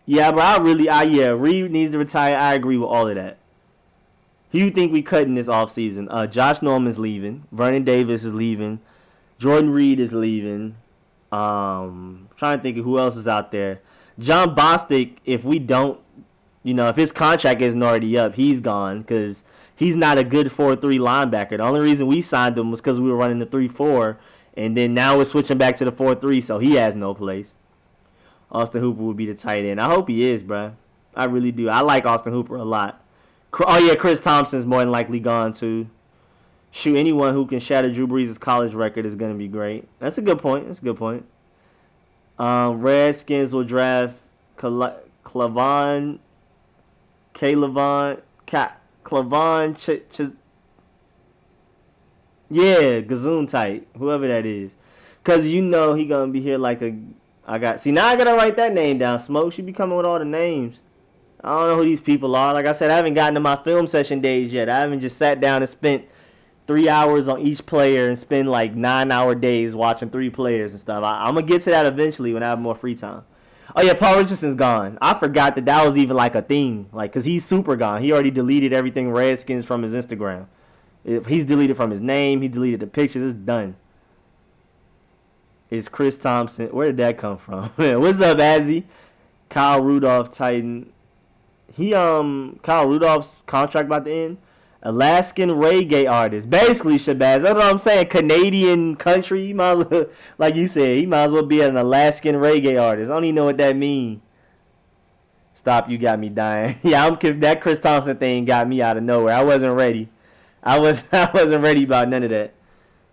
Yeah, but Reed needs to retire. I agree with all of that. Who you think we cutting this offseason? Josh Norman's leaving. Vernon Davis is leaving. Jordan Reed is leaving. Trying to think of who else is out there. John Bostic, if we don't, if his contract isn't already up, he's gone because he's not a good 4-3 linebacker. The only reason we signed him was because we were running the 3-4, and then now we're switching back to the 4-3, so he has no place. Austin Hooper would be the tight end. I hope he is, bro. I really do. I like Austin Hooper a lot. Oh, yeah, Chris Thompson's more than likely gone, too. Shoot, anyone who can shatter Drew Brees' college record is going to be great. That's a good point. Redskins will draft Clavon, Gazoon type, whoever that is. Because he going to be here like now I got to write that name down. Smoke should be coming with all the names. I don't know who these people are. Like I said, I haven't gotten to my film session days yet. I haven't just sat down and spent 3 hours on each player and spend like 9-hour days watching 3 players and stuff. I'm going to get to that eventually when I have more free time. Oh, yeah, Paul Richardson's gone. I forgot that was even like a thing. Like, because he's super gone. He already deleted everything Redskins from his Instagram. If he's deleted from his name, he deleted the pictures. It's done. It's Chris Thompson. Where did that come from? What's up, Azzy? Kyle Rudolph, Titan. Kyle Rudolph's contract about to end. Alaskan reggae artist. Basically, Shabazz. That's what I'm saying. Canadian country. He might as well, like you said, he might as well be an Alaskan reggae artist. I don't even know what that means. Stop, you got me dying. Yeah, that Chris Thompson thing got me out of nowhere. I wasn't ready. I wasn't ready about none of that.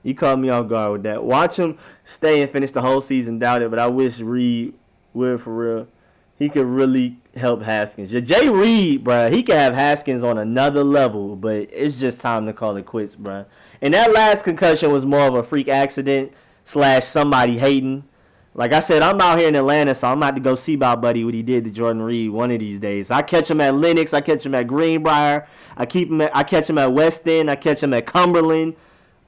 You caught me off guard with that. Watch him stay and finish the whole season. Doubt it, but I wish Reed would for real. He could really help Haskins. Yeah, Jay Reed, bro, he could have Haskins on another level, but it's just time to call it quits, bro. And that last concussion was more of a freak accident / somebody hating. Like I said, I'm out here in Atlanta, so I'm about to go see my buddy what he did to Jordan Reed one of these days. I catch him at Lenox. I catch him at Greenbrier. I catch him at West End. I catch him at Cumberland.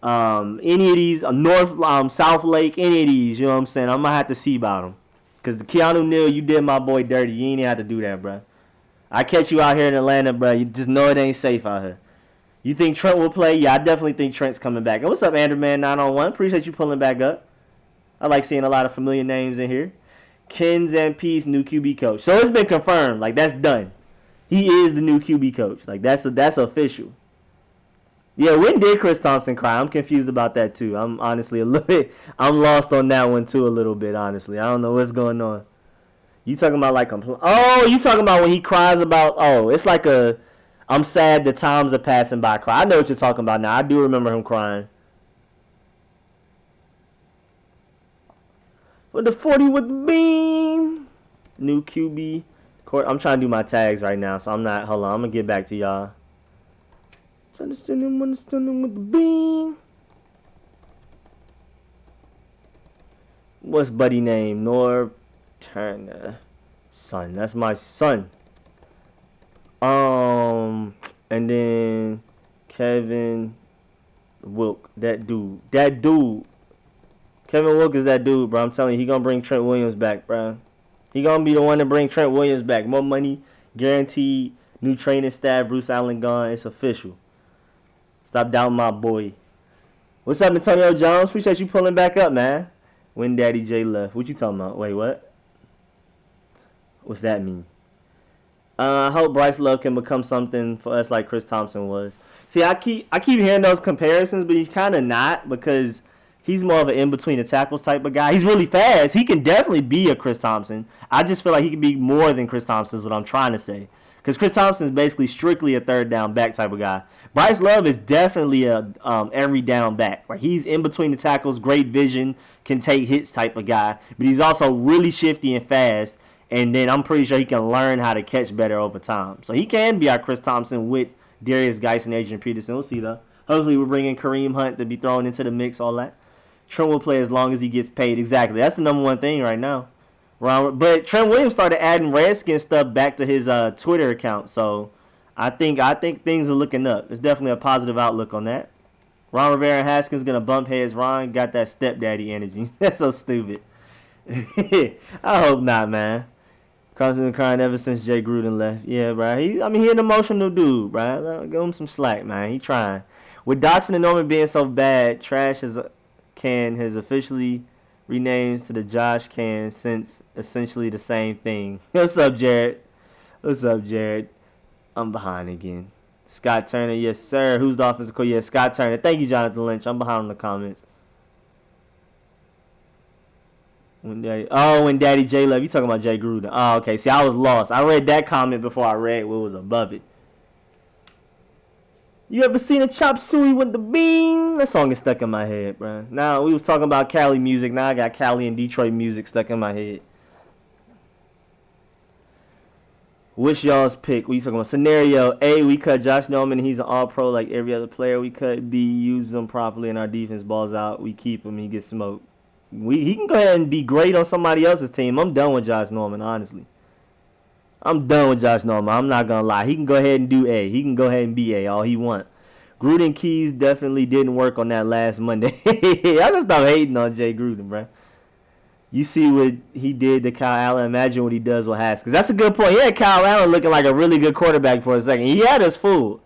Any of these, North, South Lake, any of these, you know what I'm saying? I'm going to have to see about them. Because the Keanu Neal, you did my boy dirty. You ain't have to do that, bro. I catch you out here in Atlanta, bro. You just know it ain't safe out here. You think Trent will play? Yeah, I definitely think Trent's coming back. And what's up, Andrewman 901? Appreciate you pulling back up. I like seeing a lot of familiar names in here. Ken Zampese, new QB coach. So it's been confirmed. Like, that's done. He is the new QB coach. Like, that's official. Yeah, when did Chris Thompson cry? I'm confused about that, too. I'm honestly I'm lost on that one, too, a little bit, honestly. I don't know what's going on. You talking about, like, you talking about when he cries about, it's like I'm sad the times are passing by cry. I know what you're talking about now. I do remember him crying. With the 40 with the beam. New QB. I'm trying to do my tags right now, so I'm not. Hold on. I'm going to get back to y'all. Understanding with the beam. What's buddy name? Norv Turner. Son. That's my son. And then Kevin Wilk, that dude. Kevin Wilk is that dude, bro. I'm telling you, he gonna bring Trent Williams back, bro. He gonna be the one to bring Trent Williams back. More money, guaranteed. New training staff, Bruce Allen gone. It's official. Stop doubting my boy. What's up, Antonio Jones? Appreciate you pulling back up, man. When Daddy J left. What you talking about? Wait, what? What's that mean? I hope Bryce Love can become something for us like Chris Thompson was. See, I keep hearing those comparisons, but he's kind of not, because he's more of an in-between the tackles type of guy. He's really fast. He can definitely be a Chris Thompson. I just feel like he can be more than Chris Thompson is what I'm trying to say. Because Chris Thompson is basically strictly a third down back type of guy. Bryce Love is definitely a every down back. Like, he's in between the tackles, great vision, can take hits type of guy. But he's also really shifty and fast. And then I'm pretty sure he can learn how to catch better over time. So he can be our Chris Thompson with Darius Geis and Adrian Peterson. We'll see, though. Hopefully we're bringing Kareem Hunt to be thrown into the mix, all that. Trent will play as long as he gets paid. Exactly. That's the number one thing right now. But Trent Williams started adding Redskins stuff back to his Twitter account. So I think things are looking up. There's definitely a positive outlook on that. Ron Rivera and Haskins going to bump heads. Ron got that stepdaddy energy. That's so stupid. I hope not, man. Carl's been crying ever since Jay Gruden left. Yeah, bro. He an emotional dude, bro. Give him some slack, man. He trying. With Doxson and Norman being so bad, Trash has officially renamed to the Josh Can, since essentially the same thing. What's up, Jared? I'm behind again. Scott Turner, yes, sir. Who's the offensive coach? Yes, Scott Turner. Thank you, Jonathan Lynch. I'm behind on the comments. When Daddy J left, you talking about Jay Gruden. Oh, okay. See, I was lost. I read that comment before I read what was above it. You ever seen a chop suey with the bean? That song is stuck in my head, bro. Now, we was talking about Cali music. Now I got Cali and Detroit music stuck in my head. What's y'all's pick? What you talking about? Scenario A, we cut Josh Norman. He's an all-pro like every other player. We cut B, use him properly, and our defense balls out. We keep him. He gets smoked. He can go ahead and be great on somebody else's team. I'm done with Josh Norman, honestly. I'm not going to lie. He can go ahead and do A. He can go ahead and be A all he want. Gruden keys definitely didn't work on that last Monday. I just stop hating on Jay Gruden, bro. You see what he did to Kyle Allen. Imagine what he does with Haskins. That's a good point. He had Kyle Allen looking like a really good quarterback for a second. He had us fooled.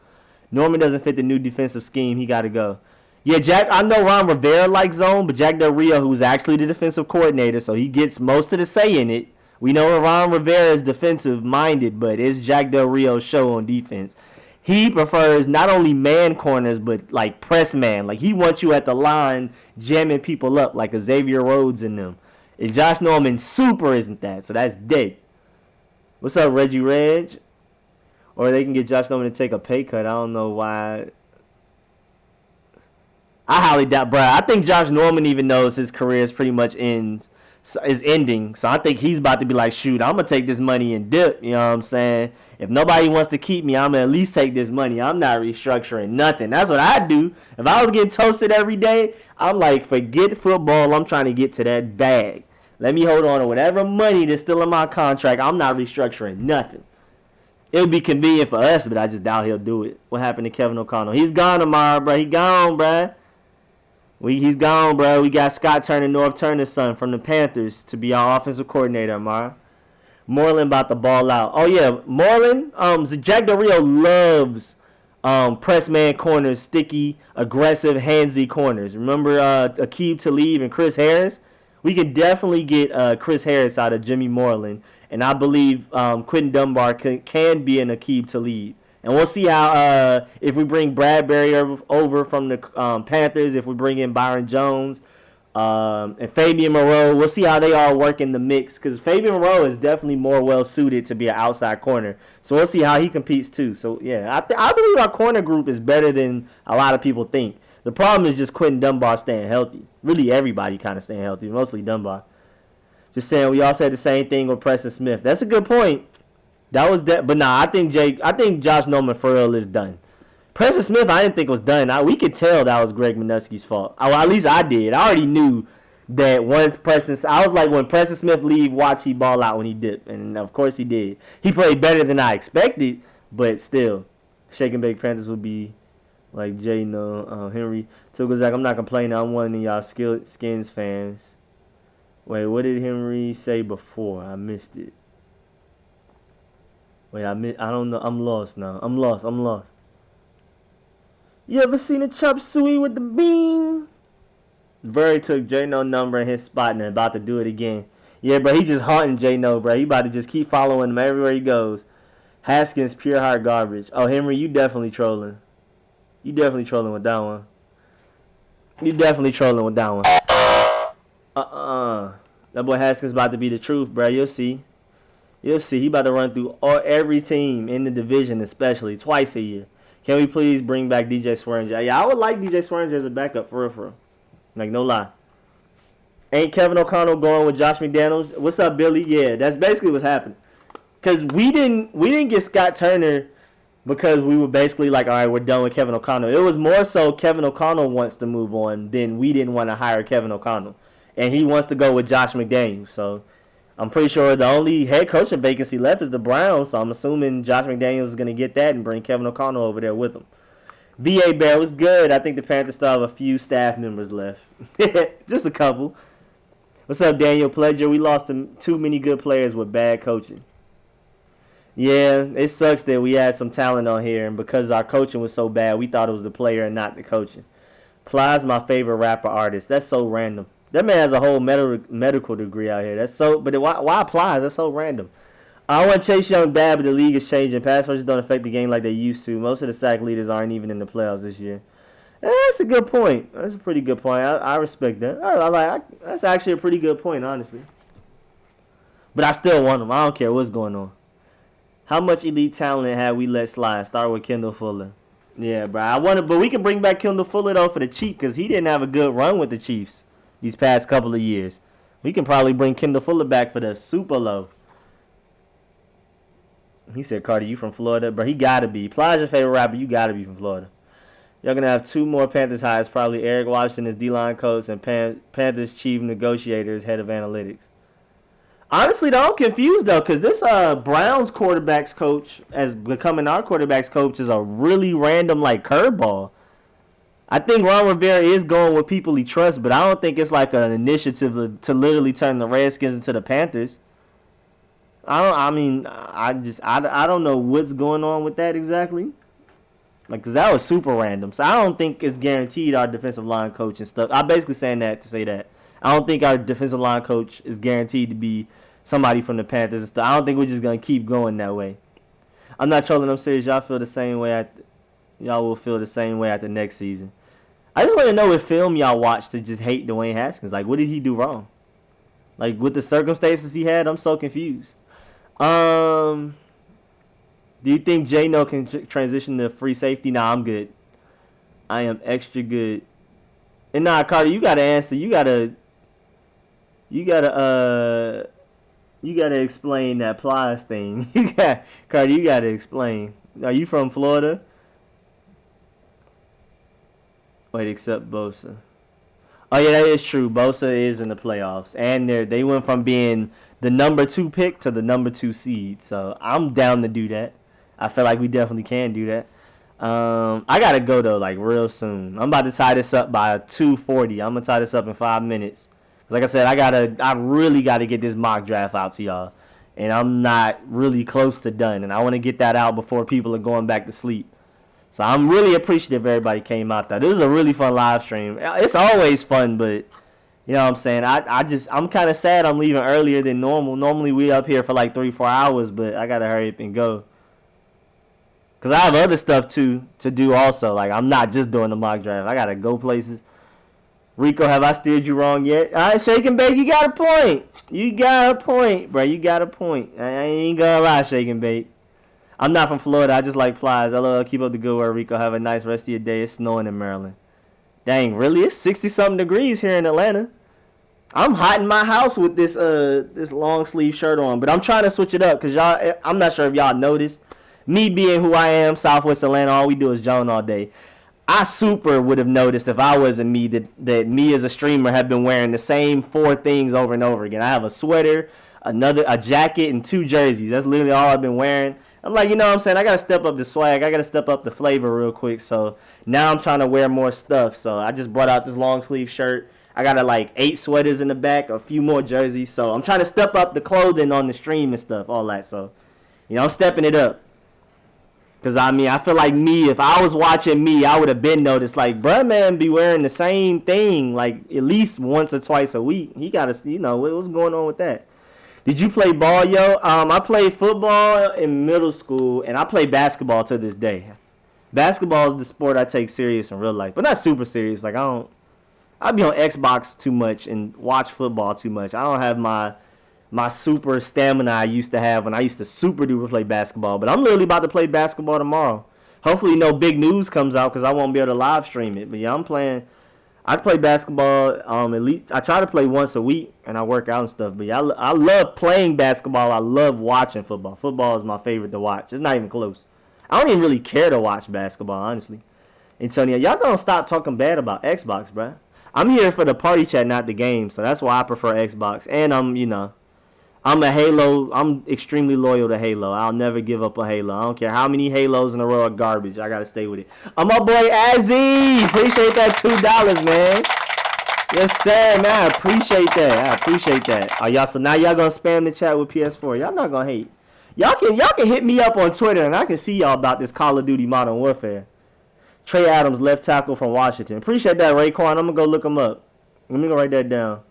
Norman doesn't fit the new defensive scheme. He got to go. Yeah, Jack, I know Ron Rivera likes zone, but Jack Del Rio, who's actually the defensive coordinator, so he gets most of the say in it. We know Ron Rivera is defensive-minded, but it's Jack Del Rio's show on defense. He prefers not only man corners, but like press man. Like, he wants you at the line jamming people up like a Xavier Rhodes in them. And Josh Norman super isn't that, so that's dead. What's up, Reggie Reg? Or they can get Josh Norman to take a pay cut. I don't know why. I highly doubt, bro. I think Josh Norman even knows his career is pretty much ending. So I think he's about to be like, shoot, I'm going to take this money and dip. You know what I'm saying? If nobody wants to keep me, I'm going to at least take this money. I'm not restructuring nothing. That's what I do. If I was getting toasted every day, I'm like, forget football. I'm trying to get to that bag. Let me hold on to whatever money that's still in my contract. I'm not restructuring nothing. It would be convenient for us, but I just doubt he'll do it. What happened to Kevin O'Connell? He's gone tomorrow, bro. He gone, bro. He's gone, bro. We got Scott Turner, Norv Turner's son from the Panthers, to be our offensive coordinator tomorrow. Moreland about to ball out. Oh, yeah. Moreland, Jack Del Rio loves press man corners, sticky, aggressive, handsy corners. Remember Aqib Talib and Chris Harris? We can definitely get Chris Harris out of Jimmy Moreland. And I believe Quentin Dunbar can be an Aqib Talib. And we'll see how, if we bring Bradbury over from the Panthers, if we bring in Byron Jones and Fabian Moreau, we'll see how they all work in the mix. Because Fabian Moreau is definitely more well-suited to be an outside corner. So we'll see how he competes, too. So, yeah, I believe our corner group is better than a lot of people think. The problem is just Quentin Dunbar staying healthy. Really, everybody kind of staying healthy, mostly Dunbar. Just saying, we all said the same thing with Preston Smith. That's a good point. That was that, but nah. I think Josh Norman for real is done. Preston Smith, I didn't think was done. We could tell that was Greg Minuski's fault. At least I did. I already knew that once I was like, when Preston Smith leave, watch he ball out when he dipped, and of course he did. He played better than I expected, But still, Shake and Bake Panthers would be like Jay, no, Henry. Zach, I'm not complaining. I'm one of y'all Skins fans. Wait, what did Henry say before? I missed it. Wait, I don't know. I'm lost now. I'm lost. You ever seen a chop suey with the bean? Very took J No number in his spot and about to do it again. Yeah, bro, he just haunting J No, bro. He about to just keep following him everywhere he goes. Haskins, pure heart garbage. Oh, Henry, you definitely trolling. You definitely trolling with that one. That boy Haskins about to be the truth, bro. You'll see. He about to run through every team in the division, especially twice a year. Can we please bring back DJ Swearinger? Yeah, I would like DJ Swearinger as a backup for real. Like, no lie. Ain't Kevin O'Connell going with Josh McDaniels? What's up, Billy? Yeah, that's basically what's happened. Because we didn't get Scott Turner because we were basically like, all right, we're done with Kevin O'Connell. It was more so Kevin O'Connell wants to move on than we didn't want to hire Kevin O'Connell. And he wants to go with Josh McDaniels. So I'm pretty sure the only head coaching vacancy left is the Browns. So I'm assuming Josh McDaniels is going to get that and bring Kevin O'Connell over there with him. VA Bear was good. I think the Panthers still have a few staff members left. Just a couple. What's up, Daniel Pledger? We lost too many good players with bad coaching. Yeah, it sucks that we had some talent on here, and because our coaching was so bad, we thought it was the player and not the coaching. Plies my favorite rapper artist. That's so random. That man has a whole medical degree out here. That's so, but why Plies? That's so random. I want Chase Young bad, but the league is changing. Pass rushes don't affect the game like they used to. Most of the sack leaders aren't even in the playoffs this year. That's a good point. That's a pretty good point. I respect that. That's actually a pretty good point, honestly. But I still want him. I don't care what's going on. How much elite talent had we let slide? Start with Kendall Fuller. Yeah, bro. But we can bring back Kendall Fuller though for the Chiefs because he didn't have a good run with the Chiefs these past couple of years. We can probably bring Kendall Fuller back for the Super Low. He said, Carter, you from Florida? Bro, he got to be. Plies your favorite rapper. You got to be from Florida. Y'all going to have two more Panthers hires. Probably Eric Washington as D-line coach and Panthers chief negotiator as head of analytics. Honestly, though, I'm confused, though, because this Browns quarterbacks coach as becoming our quarterbacks coach is a really random, like, curveball. I think Ron Rivera is going with people he trusts, but I don't think it's like an initiative to literally turn the Redskins into the Panthers. I don't know what's going on with that exactly. Like, because that was super random. So I don't think it's guaranteed our defensive line coach and stuff. I'm basically saying that to say that. I don't think our defensive line coach is guaranteed to be somebody from the Panthers and stuff. I don't think we're just going to keep going that way. I'm not trolling. I'm serious. Y'all feel the same way. Y'all will feel the same way at the next season. I just want to know what film y'all watched to just hate Dwayne Haskins. Like, what did he do wrong? Like, with the circumstances he had, I'm so confused. Do you think J-No can transition to free safety? Nah, I'm good. I am extra good. And nah, Carter, you gotta answer. You gotta explain that Plies thing. Carter, you gotta explain. Are you from Florida? Wait, except Bosa. Oh yeah, that is true. Bosa is in the playoffs, and they went from being the number 2 pick to the number 2 seed. So I'm down to do that. I feel like we definitely can do that. I gotta go though, like real soon. I'm about to tie this up by 2:40. I'm gonna tie this up in 5 minutes. Like I said, I really gotta get this mock draft out to y'all, and I'm not really close to done. And I want to get that out before people are going back to sleep. So I'm really appreciative everybody came out there. This is a really fun live stream. It's always fun, but you know what I'm saying? I'm kind of sad I'm leaving earlier than normal. Normally we up here for like 3-4 hours, but I got to hurry up and go. Because I have other stuff to do also. Like, I'm not just doing the mock draft. I got to go places. Rico, have I steered you wrong yet? All right, Shake and Bake, you got a point. You got a point, bro. You got a point. I ain't going to lie, Shake and Bake. I'm not from Florida. I just like Plies. LOL, keep up the good work, Rico. Have a nice rest of your day. It's snowing in Maryland. Dang, really? It's 60-something degrees here in Atlanta. I'm hot in my house with this long sleeve shirt on, but I'm trying to switch it up because I'm not sure if y'all noticed. Me being who I am, Southwest Atlanta, all we do is Joan all day. I super would have noticed if I wasn't me that me as a streamer have been wearing the same 4 things over and over again. I have a sweater, a jacket, and 2 jerseys. That's literally all I've been wearing. I'm like, you know what I'm saying? I got to step up the swag. I got to step up the flavor real quick. So now I'm trying to wear more stuff. So I just brought out this long sleeve shirt. I got like 8 sweaters in the back, a few more jerseys. So I'm trying to step up the clothing on the stream and stuff, all that. So, I'm stepping it up. Because, I feel like if I was watching I would have been noticed, like, bruh, man, be wearing the same thing, like, at least once or twice a week. He got to, what's going on with that? Did you play ball, yo? I played football in middle school, and I play basketball to this day. Basketball is the sport I take serious in real life, but not super serious. Like, I be on Xbox too much and watch football too much. I don't have my super stamina I used to have when I used to super duper play basketball. But I'm literally about to play basketball tomorrow. Hopefully no big news comes out because I won't be able to live stream it. But yeah, I play basketball at least. I try to play once a week and I work out and stuff. But yeah, I love playing basketball. I love watching football. Football is my favorite to watch. It's not even close. I don't even really care to watch basketball, honestly. Antonio, y'all don't stop talking bad about Xbox, bruh. I'm here for the party chat, not the game. So that's why I prefer Xbox. And I'm a Halo. I'm extremely loyal to Halo. I'll never give up on Halo. I don't care how many Halos in a row are garbage. I got to stay with it. My boy Azzy. Appreciate that $2, man. Yes, sir, man. I appreciate that. Oh, y'all. So now y'all going to spam the chat with PS4. Y'all not going to hate. Y'all can hit me up on Twitter, and I can see y'all about this Call of Duty Modern Warfare. Trey Adams, left tackle from Washington. Appreciate that, Raekwon. I'm going to go look him up. Let me go write that down.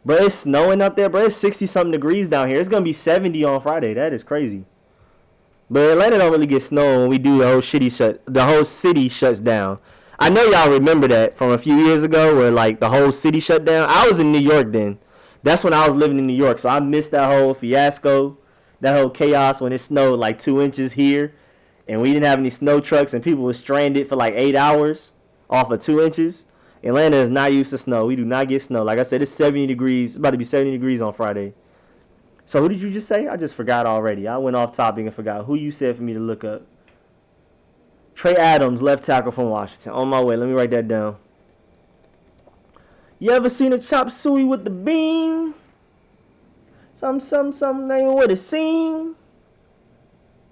Bro, it's snowing up there, bro. It's 60-something degrees down here. It's going to be 70 on Friday. That is crazy. But Atlanta don't really get snow when we do the whole city shuts down. I know y'all remember that from a few years ago where, like, the whole city shut down. I was in New York then. That's when I was living in New York. So I missed that whole fiasco, that whole chaos when it snowed like 2 inches here. And we didn't have any snow trucks and people were stranded for like 8 hours off of 2 inches. Atlanta is not used to snow. We do not get snow. Like I said, it's 70 degrees. It's about to be 70 degrees on Friday. So who did you just say? I just forgot already. I went off topic and forgot who you said for me to look up. Trey Adams, left tackle from Washington. On my way. Let me write that down. You ever seen a chop suey with the beam? Something ain't what it seem.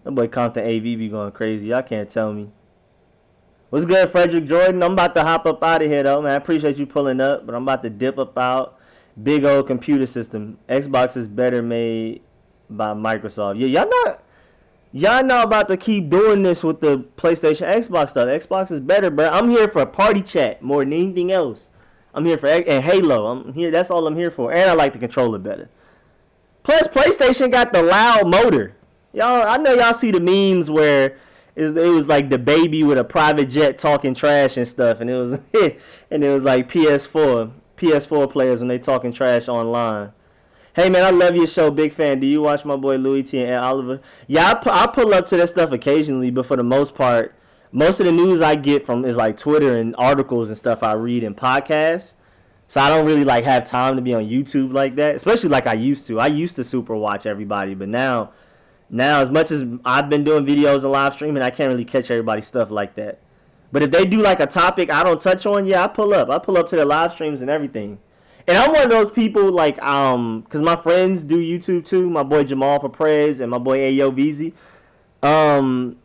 That boy Compton AV be going crazy. Y'all can't tell me. What's good, Frederick Jordan? I'm about to hop up out of here, though, man. I appreciate you pulling up, but I'm about to dip up out. Big old computer system. Xbox is better made by Microsoft. Yeah, y'all not about to keep doing this with the PlayStation Xbox stuff. Xbox is better, bro. I'm here for party chat more than anything else. I'm here for and Halo. I'm here. That's all I'm here for. And I like the controller better. Plus, PlayStation got the loud motor. Y'all, I know y'all see the memes where it was like the baby with a private jet talking trash and stuff, and it was like PS4 players when they talking trash online. Hey man, I love your show, big fan. Do you watch my boy Louis T and Ed Oliver? Yeah, I pull up to that stuff occasionally, but for the most part, most of the news I get from is like Twitter and articles and stuff I read in podcasts. So I don't really like have time to be on YouTube like that, especially like I used to. I used to super watch everybody, but now as much as I've been doing videos and live streaming, I can't really catch everybody's stuff like that. But if they do like a topic I don't touch on, yeah, I pull up. I pull up to the live streams and everything. And I'm one of those people like because my friends do YouTube too. My boy Jamal for Prez and my boy Ayo VZ.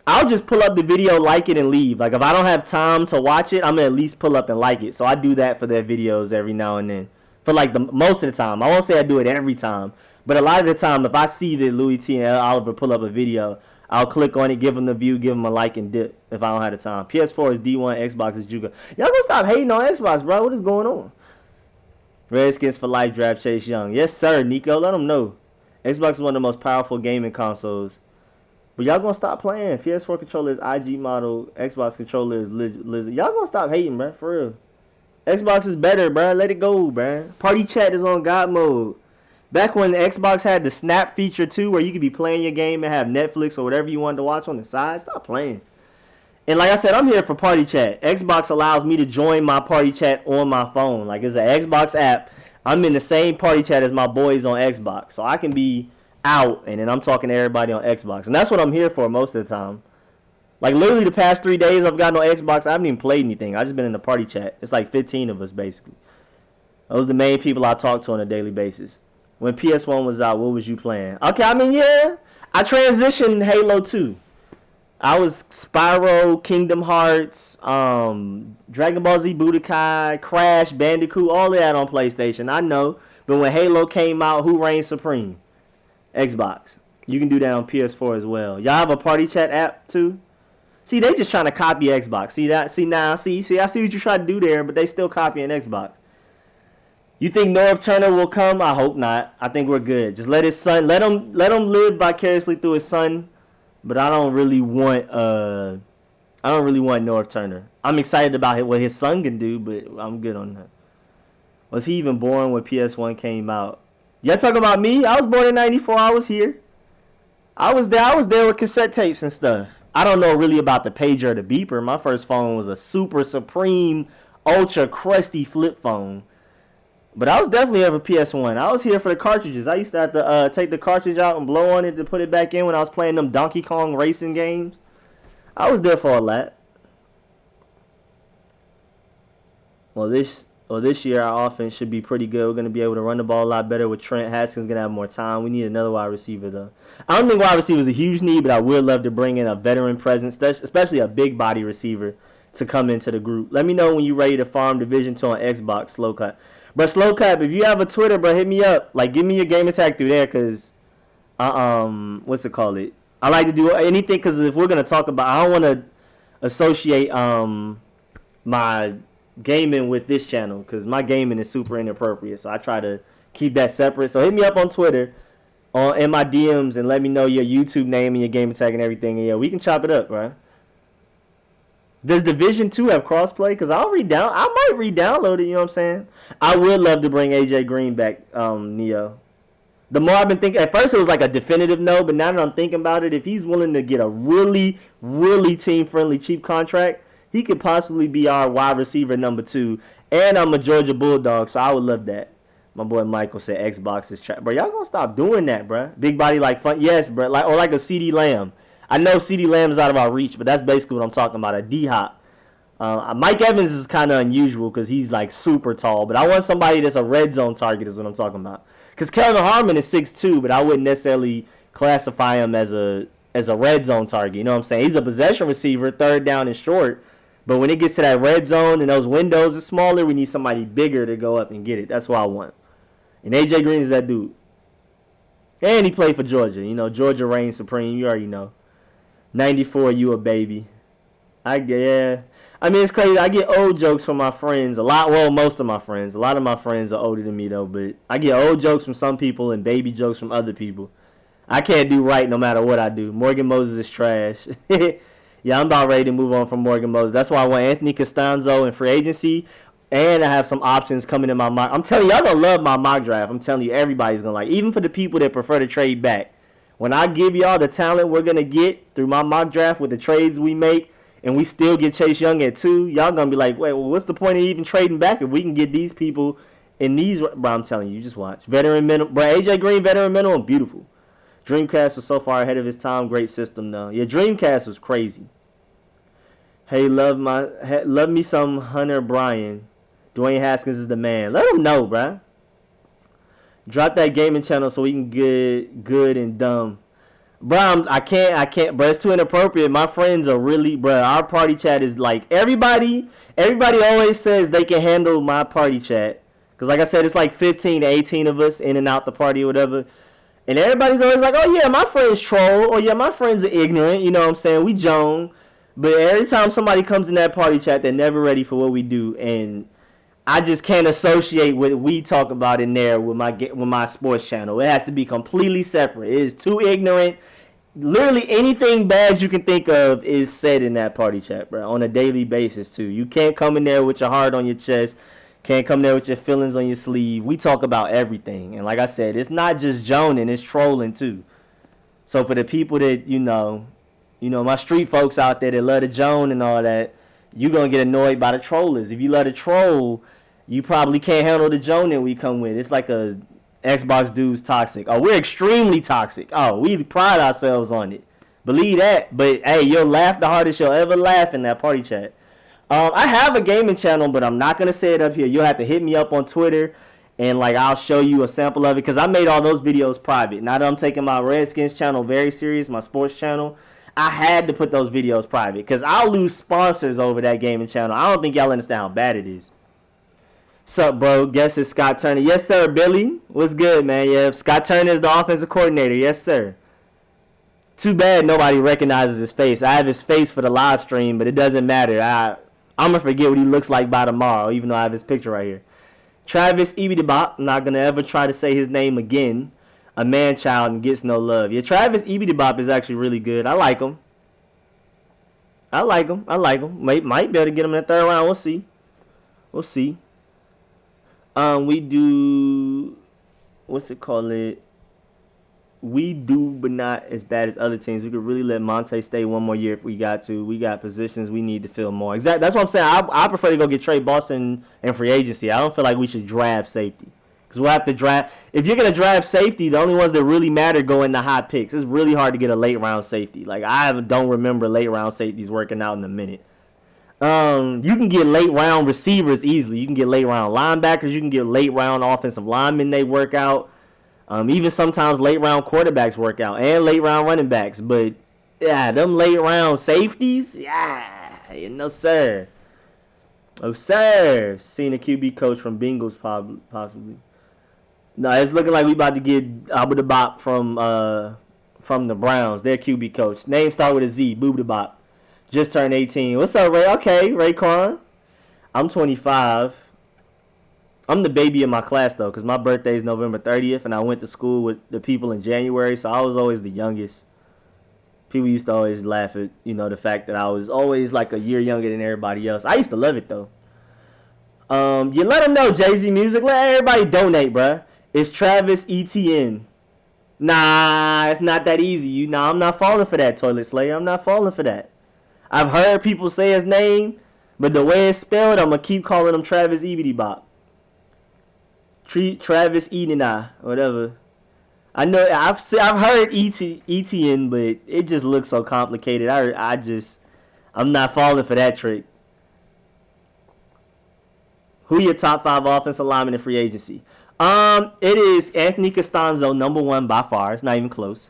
I'll just pull up the video, like it, and leave. Like if I don't have time to watch it, I'm gonna at least pull up and like it. So I do that for their videos every now and then. For like the most of the time. I won't say I do it every time. But a lot of the time, if I see that Louis T and Oliver pull up a video, I'll click on it, give them the view, give them a like, and dip if I don't have the time. PS4 is D1, Xbox is Juga. Y'all gonna stop hating on Xbox, bro. What is going on? Redskins for life, draft Chase Young. Yes, sir, Nico. Let them know. Xbox is one of the most powerful gaming consoles. But y'all gonna stop playing. PS4 controller is IG model. Xbox controller is Lizard. Y'all gonna stop hating, bro. For real. Xbox is better, bro. Let it go, bro. Party chat is on God mode. Back when the Xbox had the Snap feature too, where you could be playing your game and have Netflix or whatever you wanted to watch on the side, stop playing. And like I said, I'm here for party chat. Xbox allows me to join my party chat on my phone. Like it's an Xbox app. I'm in the same party chat as my boys on Xbox. So I can be out and then I'm talking to everybody on Xbox. And that's what I'm here for most of the time. Like literally the past 3 days I've gotten on Xbox, I haven't even played anything. I've just been in the party chat. It's like 15 of us basically. Those are the main people I talk to on a daily basis. When PS1 was out, what was you playing? Okay, I mean, yeah. I transitioned Halo 2. I was Spyro, Kingdom Hearts, Dragon Ball Z Budokai, Crash, Bandicoot, all of that on PlayStation. I know. But when Halo came out, who reigned supreme? Xbox. You can do that on PS4 as well. Y'all have a party chat app too? See, they just trying to copy Xbox. See that? See now? See, I see what you try to do there, but they still copying Xbox. You think Norv Turner will come? I hope not. I think we're good. Just let his son, let him live vicariously through his son. But I don't really want Norv Turner. I'm excited about what his son can do, but I'm good on that. Was he even born when PS1 came out? Y'all talking about me? I was born in '94. I was here. I was there with cassette tapes and stuff. I don't know really about the pager or the beeper. My first phone was a super supreme ultra crusty flip phone. But I was definitely ever PS1. I was here for the cartridges. I used to have to take the cartridge out and blow on it to put it back in when I was playing them Donkey Kong racing games. I was there for all that. Well, this year our offense should be pretty good. We're going to be able to run the ball a lot better with Trent. Haskins going to have more time. We need another wide receiver, though. I don't think wide receiver is a huge need, but I would love to bring in a veteran presence, especially a big body receiver, to come into the group. Let me know when you're ready to farm Division 2 on Xbox, Slow Clap. But Slow Clap, if you have a Twitter, bro, hit me up. Like, give me your game attack through there, because, what's it called? I like to do anything, because if we're going to talk about, I don't want to associate my gaming with this channel, because my gaming is super inappropriate, so I try to keep that separate. So hit me up on Twitter, in my DMs, and let me know your YouTube name and your game attack and everything, and yeah, we can chop it up, bro. Does Division 2 have crossplay? Because I might re-download it, you know what I'm saying? I would love to bring AJ Green back, Neo. The more I've been thinking, at first it was like a definitive no, but now that I'm thinking about it, if he's willing to get a really, really team-friendly cheap contract, he could possibly be our wide receiver number 2. And I'm a Georgia Bulldog, so I would love that. My boy Michael said Xbox is trash. Bro, y'all gonna stop doing that, bro. Big body like fun. Yes, bro. Or like a CD Lamb. I know CD Lamb is out of our reach, but that's basically what I'm talking about, a D-Hop. Mike Evans is kind of unusual because he's like super tall, but I want somebody that's a red zone target is what I'm talking about. Because Kelvin Harmon is 6'2", but I wouldn't necessarily classify him as a red zone target. You know what I'm saying? He's a possession receiver, third down and short. But when it gets to that red zone and those windows are smaller, we need somebody bigger to go up and get it. That's what I want. And AJ Green is that dude. And he played for Georgia. You know, Georgia reigns supreme. You already know. 94, you a baby. Yeah. I mean, it's crazy. I get old jokes from my friends. Most of my friends. A lot of my friends are older than me, though. But I get old jokes from some people and baby jokes from other people. I can't do right no matter what I do. Morgan Moses is trash. Yeah, I'm about ready to move on from Morgan Moses. That's why I want Anthony Costanzo in free agency. And I have some options coming in my mock. I'm telling you, y'all gonna love my mock draft. I'm telling you, everybody's gonna like. Even for the people that prefer to trade back. When I give y'all the talent we're gonna get through my mock draft with the trades we make, and we still get Chase Young at 2, y'all gonna be like, wait, well, what's the point of even trading back if we can get these people in these? Bro, I'm telling you, just watch. Veteran minimum, bro. AJ Green, veteran minimum, beautiful. Dreamcast was so far ahead of his time. Great system, though. Yeah, Dreamcast was crazy. Hey, love me some Hunter Bryan. Dwayne Haskins is the man. Let him know, bro. Drop that gaming channel so we can get good and dumb. Bro, I can't, bro. It's too inappropriate. My friends are really, bro. Our party chat is like, everybody always says they can handle my party chat. Because like I said, it's like 15 to 18 of us in and out the party or whatever. And everybody's always like, oh yeah, my friends troll. Or yeah, my friends are ignorant. You know what I'm saying? We Joan. But every time somebody comes in that party chat, they're never ready for what we do. And I just can't associate what we talk about in there with my sports channel. It has to be completely separate. It is too ignorant. Literally anything bad you can think of is said in that party chat, bro, on a daily basis, too. You can't come in there with your heart on your chest. Can't come there with your feelings on your sleeve. We talk about everything. And like I said, it's not just joning, it's trolling, too. So for the people that, you know, my street folks out there that love to joan and all that, you're going to get annoyed by the trollers. If you love to troll, you probably can't handle the joning we come with. It's like a Xbox dude's toxic. Oh, we're extremely toxic. Oh, we pride ourselves on it. Believe that. But, hey, you'll laugh the hardest you'll ever laugh in that party chat. I have a gaming channel, but I'm not going to say it up here. You'll have to hit me up on Twitter and like I'll show you a sample of it because I made all those videos private. Now that I'm taking my Redskins channel very serious, my sports channel, I had to put those videos private because I'll lose sponsors over that gaming channel. I don't think y'all understand how bad it is. Sup, bro? Guess it's Scott Turner. Yes, sir, Billy. What's good, man? Yeah, Scott Turner is the offensive coordinator. Yes, sir. Too bad nobody recognizes his face. I have his face for the live stream, but it doesn't matter. I'm going to forget what he looks like by tomorrow, even though I have his picture right here. Travis Ebidibop. I'm not going to ever try to say his name again. A man-child and gets no love. Yeah, Travis Ebidibop is actually really good. I like him. Might be able to get him in the third round. We'll see. We do, what's it called? We do, but not as bad as other teams. We could really let Monte stay one more year if we got to. We got positions we need to fill more. Exactly. That's what I'm saying. I prefer to go get Trey Boston in free agency. I don't feel like we should draft safety. Because we'll have to draft. If you're going to draft safety, the only ones that really matter go in the high picks. It's really hard to get a late round safety. Like, don't remember late round safeties working out in a minute. You can get late round receivers easily. You can get late round linebackers. You can get late round offensive linemen. They work out. Even sometimes late round quarterbacks work out and late round running backs. But yeah, them late round safeties, no sir. Oh sir, seen a QB coach from Bengals possibly. No, it's looking like we about to get Abu the Bop from the Browns. Their QB coach. Name start with a Z. Boob the Bop. Just turned 18. What's up, Ray? Okay, Raekwon. I'm 25. I'm the baby in my class, though, because my birthday is November 30th, and I went to school with the people in January, so I was always the youngest. People used to always laugh at, the fact that I was always like a year younger than everybody else. I used to love it, though. You let them know, Jay-Z Music. Let everybody donate, bruh. It's Travis Etienne. Nah, it's not that easy. I'm not falling for that, Toilet Slayer. I'm not falling for that. I've heard people say his name, but the way it's spelled, I'm going to keep calling him Travis Ebidibop. Travis Edina, whatever. I know, I've heard Etienne, but it just looks so complicated. I'm not falling for that trick. Who your top 5 offensive linemen in free agency? It is Anthony Costanzo, number 1 by far. It's not even close.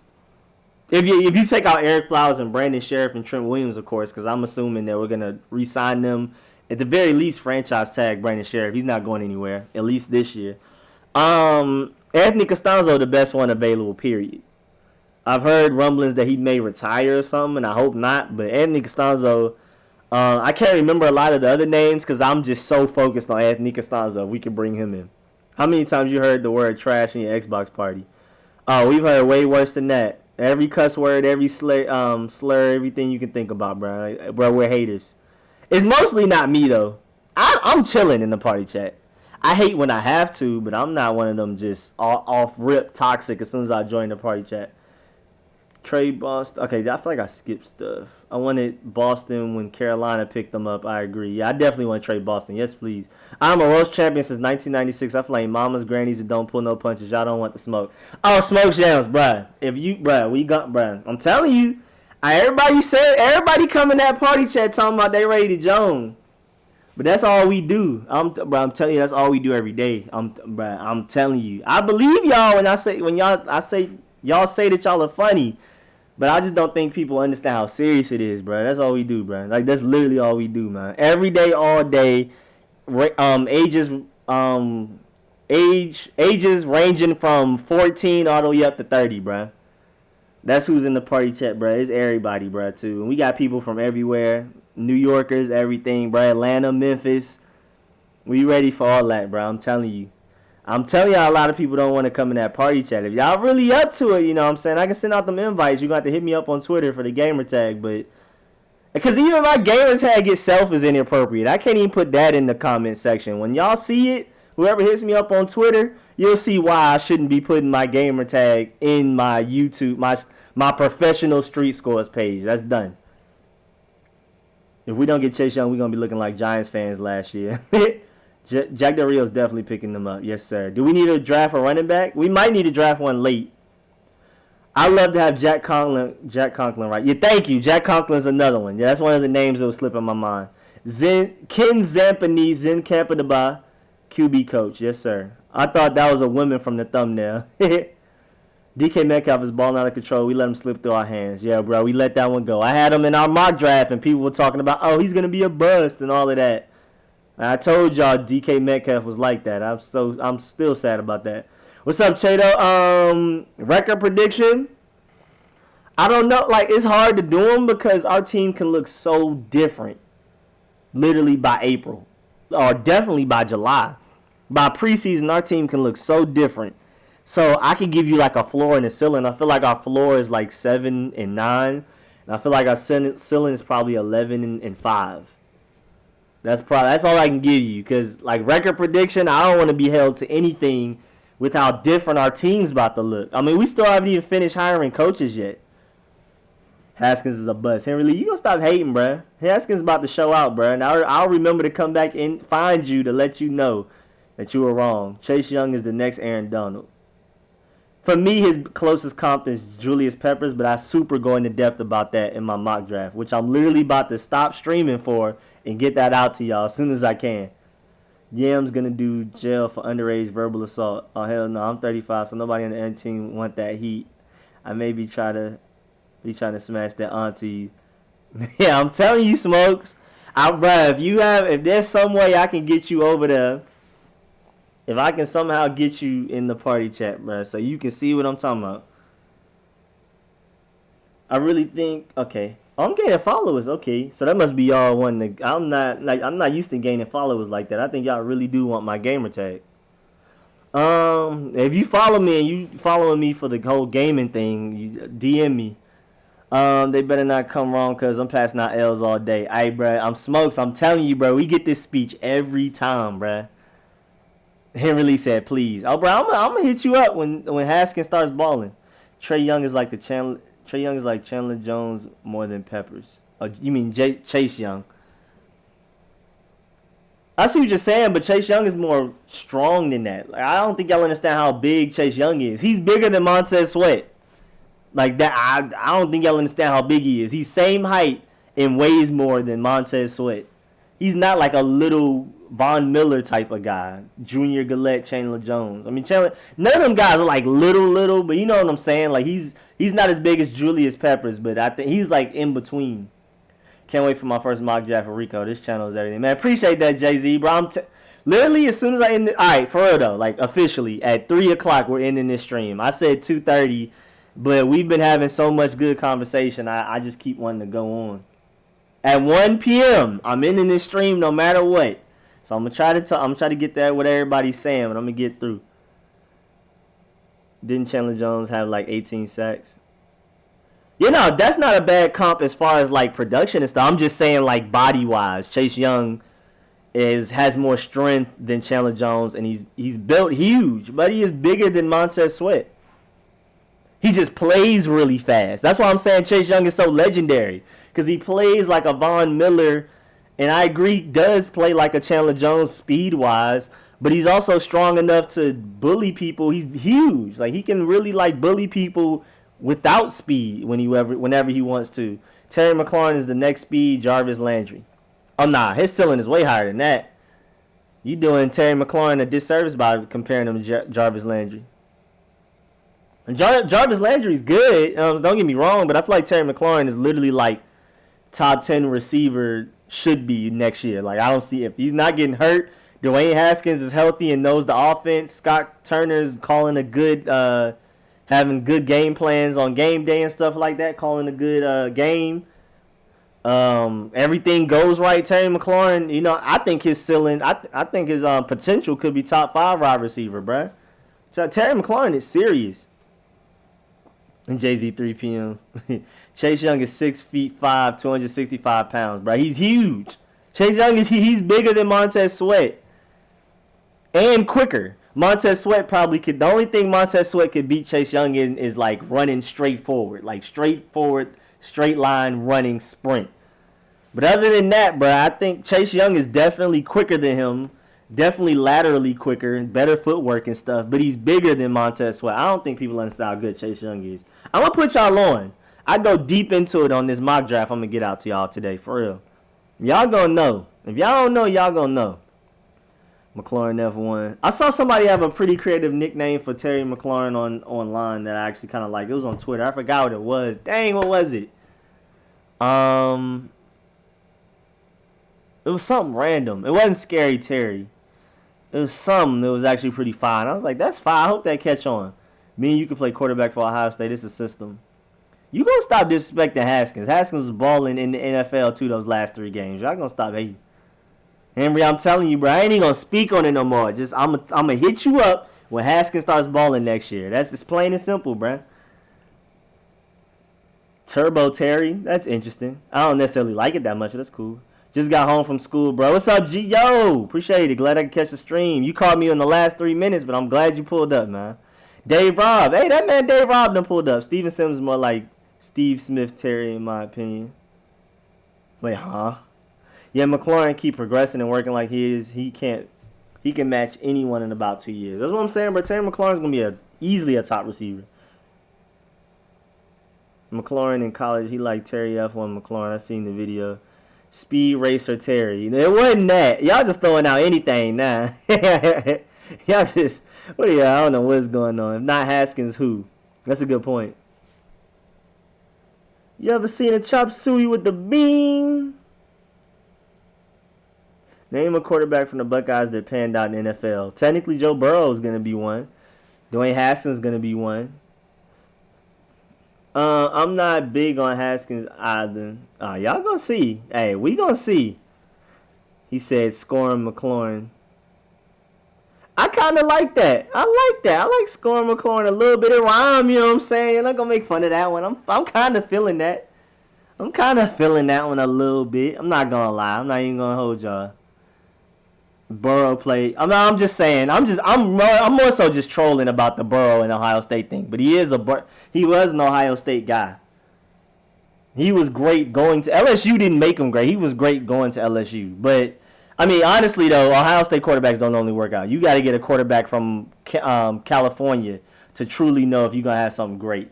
If you take out Eric Flowers and Brandon Sheriff and Trent Williams, of course, because I'm assuming that we're going to re-sign them. At the very least, franchise tag Brandon Sheriff. He's not going anywhere, at least this year. Anthony Costanzo, the best one available, period. I've heard rumblings that he may retire or something, and I hope not. But Anthony Costanzo, I can't remember a lot of the other names because I'm just so focused on Anthony Costanzo. If we could bring him in. How many times you heard the word trash in your Xbox party? Oh, we've heard way worse than that. Every cuss word, every slur, everything you can think about, bro. Bro, we're haters. It's mostly not me, though. I'm chilling in the party chat. I hate when I have to, but I'm not one of them just off-rip toxic as soon as I join the party chat. Trey Boston. Okay, I feel like I skipped stuff. I wanted Boston when Carolina picked them up. I agree. Yeah, I definitely want Trey Boston. Yes, please. I'm a roast champion since 1996. I feel like mamas, grannies, and don't pull no punches. Y'all don't want the smoke. Oh, smoke jams, bruh. I'm telling you. Everybody come in that party chat talking about they ready to joan. But that's all we do. I'm telling you, that's all we do every day. I'm telling you. I believe y'all when y'all say that y'all are funny. But I just don't think people understand how serious it is, bro. That's all we do, bro. Like, that's literally all we do, man. Every day, all day. Ages ranging from 14 all the way up to 30, bro. That's who's in the party chat, bro. It's everybody, bro, too. And we got people from everywhere. New Yorkers, everything, bro. Atlanta, Memphis. We ready for all that, bro. I'm telling you. Y'all a lot of people don't want to come in that party chat. If y'all really up to it, you know what I'm saying? I can send out them invites. You're going to have to hit me up on Twitter for the gamer tag. But because even my gamer tag itself is inappropriate. I can't even put that in the comment section. When y'all see it, whoever hits me up on Twitter, you'll see why I shouldn't be putting my gamer tag in my YouTube, my professional street scores page. That's done. If we don't get Chase Young, we're going to be looking like Giants fans last year. Jack Del Rio's definitely picking them up. Yes, sir. Do we need to draft a running back? We might need to draft one late. I love to have Jack Conklin, right? Yeah, thank you. Jack Conklin's another one. Yeah, that's one of the names that was slipping my mind. Ken Zampese, Zen Campadaba, QB coach. Yes, sir. I thought that was a woman from the thumbnail. DK Metcalf is balling out of control. We let him slip through our hands. Yeah, bro, we let that one go. I had him in our mock draft, and people were talking about, oh, he's gonna be a bust and all of that. And I told y'all DK Metcalf was like that. I'm still sad about that. What's up, Chato? Record prediction? I don't know. Like, it's hard to do them because our team can look so different literally by April. Or definitely by July. By preseason, our team can look so different. So I could give you like a floor and a ceiling. I feel like our floor is like 7 and 9. And I feel like our ceiling is probably 11 and 5. That's all I can give you. Because like record prediction, I don't want to be held to anything with how different our team's about to look. I mean, we still haven't even finished hiring coaches yet. Haskins is a bust. Henry Lee, you gonna stop hating, bruh. Haskins is about to show out, bruh. And I'll remember to come back and find you to let you know that you were wrong. Chase Young is the next Aaron Donald. For me, his closest comp is Julius Peppers, but I super go into depth about that in my mock draft, which I'm literally about to stop streaming for and get that out to y'all as soon as I can. Yam's gonna do jail for underage verbal assault. Oh hell no, I'm 35, so nobody on the end team want that heat. I may be trying to smash that auntie. Yeah, I'm telling you, Smokes. Bruh, if there's some way I can get you over there, if I can somehow get you in the party chat, bruh, so you can see what I'm talking about. I really think, okay. Oh, I'm gaining followers, okay. So that must be y'all wanting to. I'm not used to gaining followers like that. I think y'all really do want my gamer tag. If you follow me and you following me for the whole gaming thing, you DM me. They better not come wrong because I'm passing out L's all day. Hey, bruh, I'm Smokes. I'm telling you, bro. We get this speech every time, bruh. Henry Lee said, please. Oh, bro, I'm gonna hit you up when Haskins starts balling. Trey Young is like Chandler Jones more than Peppers. Oh, you mean Chase Young? I see what you're saying, but Chase Young is more strong than that. Like, I don't think y'all understand how big Chase Young is. He's bigger than Montez Sweat. Like that, I don't think y'all understand how big he is. He's same height and weighs more than Montez Sweat. He's not like a little Von Miller type of guy. Junior Gillette, Chandler Jones. I mean, none of them guys are like little, but you know what I'm saying? Like he's not as big as Julius Peppers, but I think he's like in between. Can't wait for my first mock draft for Rico. This channel is everything. Man, appreciate that, Jay-Z, bro. Literally, as soon as I end it. All right, for real, though. Like, officially, at 3 o'clock, we're ending this stream. I said 2:30, but we've been having so much good conversation. I just keep wanting to go on. At 1 p.m., I'm ending this stream no matter what. So I'm going to try to get that what everybody's saying, but I'm going to get through. Didn't Chandler Jones have, like, 18 sacks? You know, that's not a bad comp as far as like production and stuff. I'm just saying like body wise, Chase Young has more strength than Chandler Jones, and he's built huge, but he is bigger than Montez Sweat. He just plays really fast. That's why I'm saying Chase Young is so legendary, because he plays like a Von Miller, and I agree does play like a Chandler Jones speed wise, but he's also strong enough to bully people. He's huge, like he can really like bully people without speed whenever he wants to. Terry McLaurin is the next speed Jarvis Landry. Oh, nah, his ceiling is way higher than that. You doing Terry McLaurin a disservice by comparing him to Jarvis Landry. And Jarvis Landry's good, don't get me wrong, but I feel like Terry McLaurin is literally like top 10 receiver should be next year. Like, I don't see, if he's not getting hurt, Dwayne Haskins is healthy and knows the offense, Scott Turner's calling a good having good game plans on game day and stuff like that, calling a good game. Everything goes right. Terry McLaurin, you know, I think his ceiling, I think his potential could be top 5 wide receiver, bruh. So Terry McLaurin is serious. And Jay-Z 3 p.m. Chase Young is 6'5", 265 pounds, bruh. He's huge. Chase Young he's bigger than Montez Sweat. And quicker. Montez Sweat probably could. The only thing Montez Sweat could beat Chase Young in is like running straight forward, straight line running sprint. But other than that, bro, I think Chase Young is definitely quicker than him, definitely laterally quicker, better footwork and stuff. But he's bigger than Montez Sweat. I don't think people understand how good Chase Young is. I'm gonna put y'all on. I go deep into it on this mock draft. I'm gonna get out to y'all today for real. Y'all gonna know. If y'all don't know, y'all gonna know. McLaurin F1. I saw somebody have a pretty creative nickname for Terry McLaurin online that I actually kind of like. It was on Twitter. I forgot what it was. Dang, what was it? It was something random. It wasn't Scary Terry. It was something that was actually pretty fine. I was like, that's fine. I hope that catch on. Me and you could play quarterback for Ohio State. It's a system. You gonna stop disrespecting Haskins. Haskins was balling in the NFL too those last 3 games. Y'all gonna stop hating. Henry, I'm telling you, bro, I ain't even gonna speak on it no more. Just I'm gonna hit you up when Haskins starts balling next year. That's just plain and simple, bro. Turbo Terry, that's interesting. I don't necessarily like it that much, but that's cool. Just got home from school, bro. What's up, G? Yo, appreciate it. Glad I could catch the stream. You called me in the last 3 minutes, but I'm glad you pulled up, man. Dave Robb. Hey, that man Dave Robb done pulled up. Steven Sims is more like Steve Smith Terry, in my opinion. Wait, huh? Yeah, McLaurin keep progressing and working like he is. He can match anyone in about 2 years. That's what I'm saying, bro. Terry McLaurin's going to be easily a top receiver. McLaurin in college, he liked Terry F1 McLaurin. I seen the video. Speed Racer Terry. It wasn't that. Y'all just throwing out anything now. Y'all just, what are y'all? I don't know what's going on. If not Haskins, who? That's a good point. You ever seen a chop suey with the beam? Name a quarterback from the Buckeyes that panned out in the NFL. Technically, Joe Burrow is going to be one. Dwayne Haskins is going to be one. I'm not big on Haskins either. Y'all gonna see. Hey, we gonna see. He said scoring McLaurin. I kind of like that. I like that. I like scoring McLaurin a little bit. It rhyme, you know what I'm saying? You're not gonna make fun of that one. I'm kind of feeling that. I'm kind of feeling that one a little bit. I'm not gonna lie. I'm not even gonna hold y'all. Burrow play. I'm just saying. I'm more so just trolling about the Burrow and Ohio State thing. But he was an Ohio State guy. He was great going to LSU. Didn't make him great. He was great going to LSU. But I mean, honestly though, Ohio State quarterbacks don't only work out. You got to get a quarterback from California to truly know if you're gonna have something great.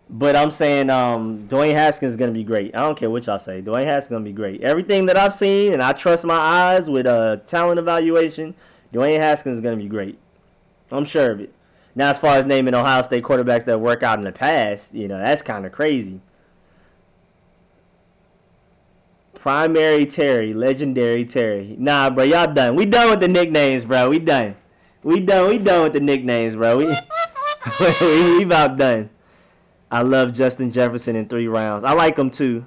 But I'm saying Dwayne Haskins is going to be great. I don't care what y'all say. Dwayne Haskins is going to be great. Everything that I've seen, and I trust my eyes with talent evaluation, Dwayne Haskins is going to be great. I'm sure of it. Now, as far as naming Ohio State quarterbacks that work out in the past, that's kind of crazy. Primary Terry, legendary Terry. Nah, bro, y'all done. We done with the nicknames, bro. We done. We done with the nicknames, bro. We about done. I love Justin Jefferson in 3 rounds. I like him too.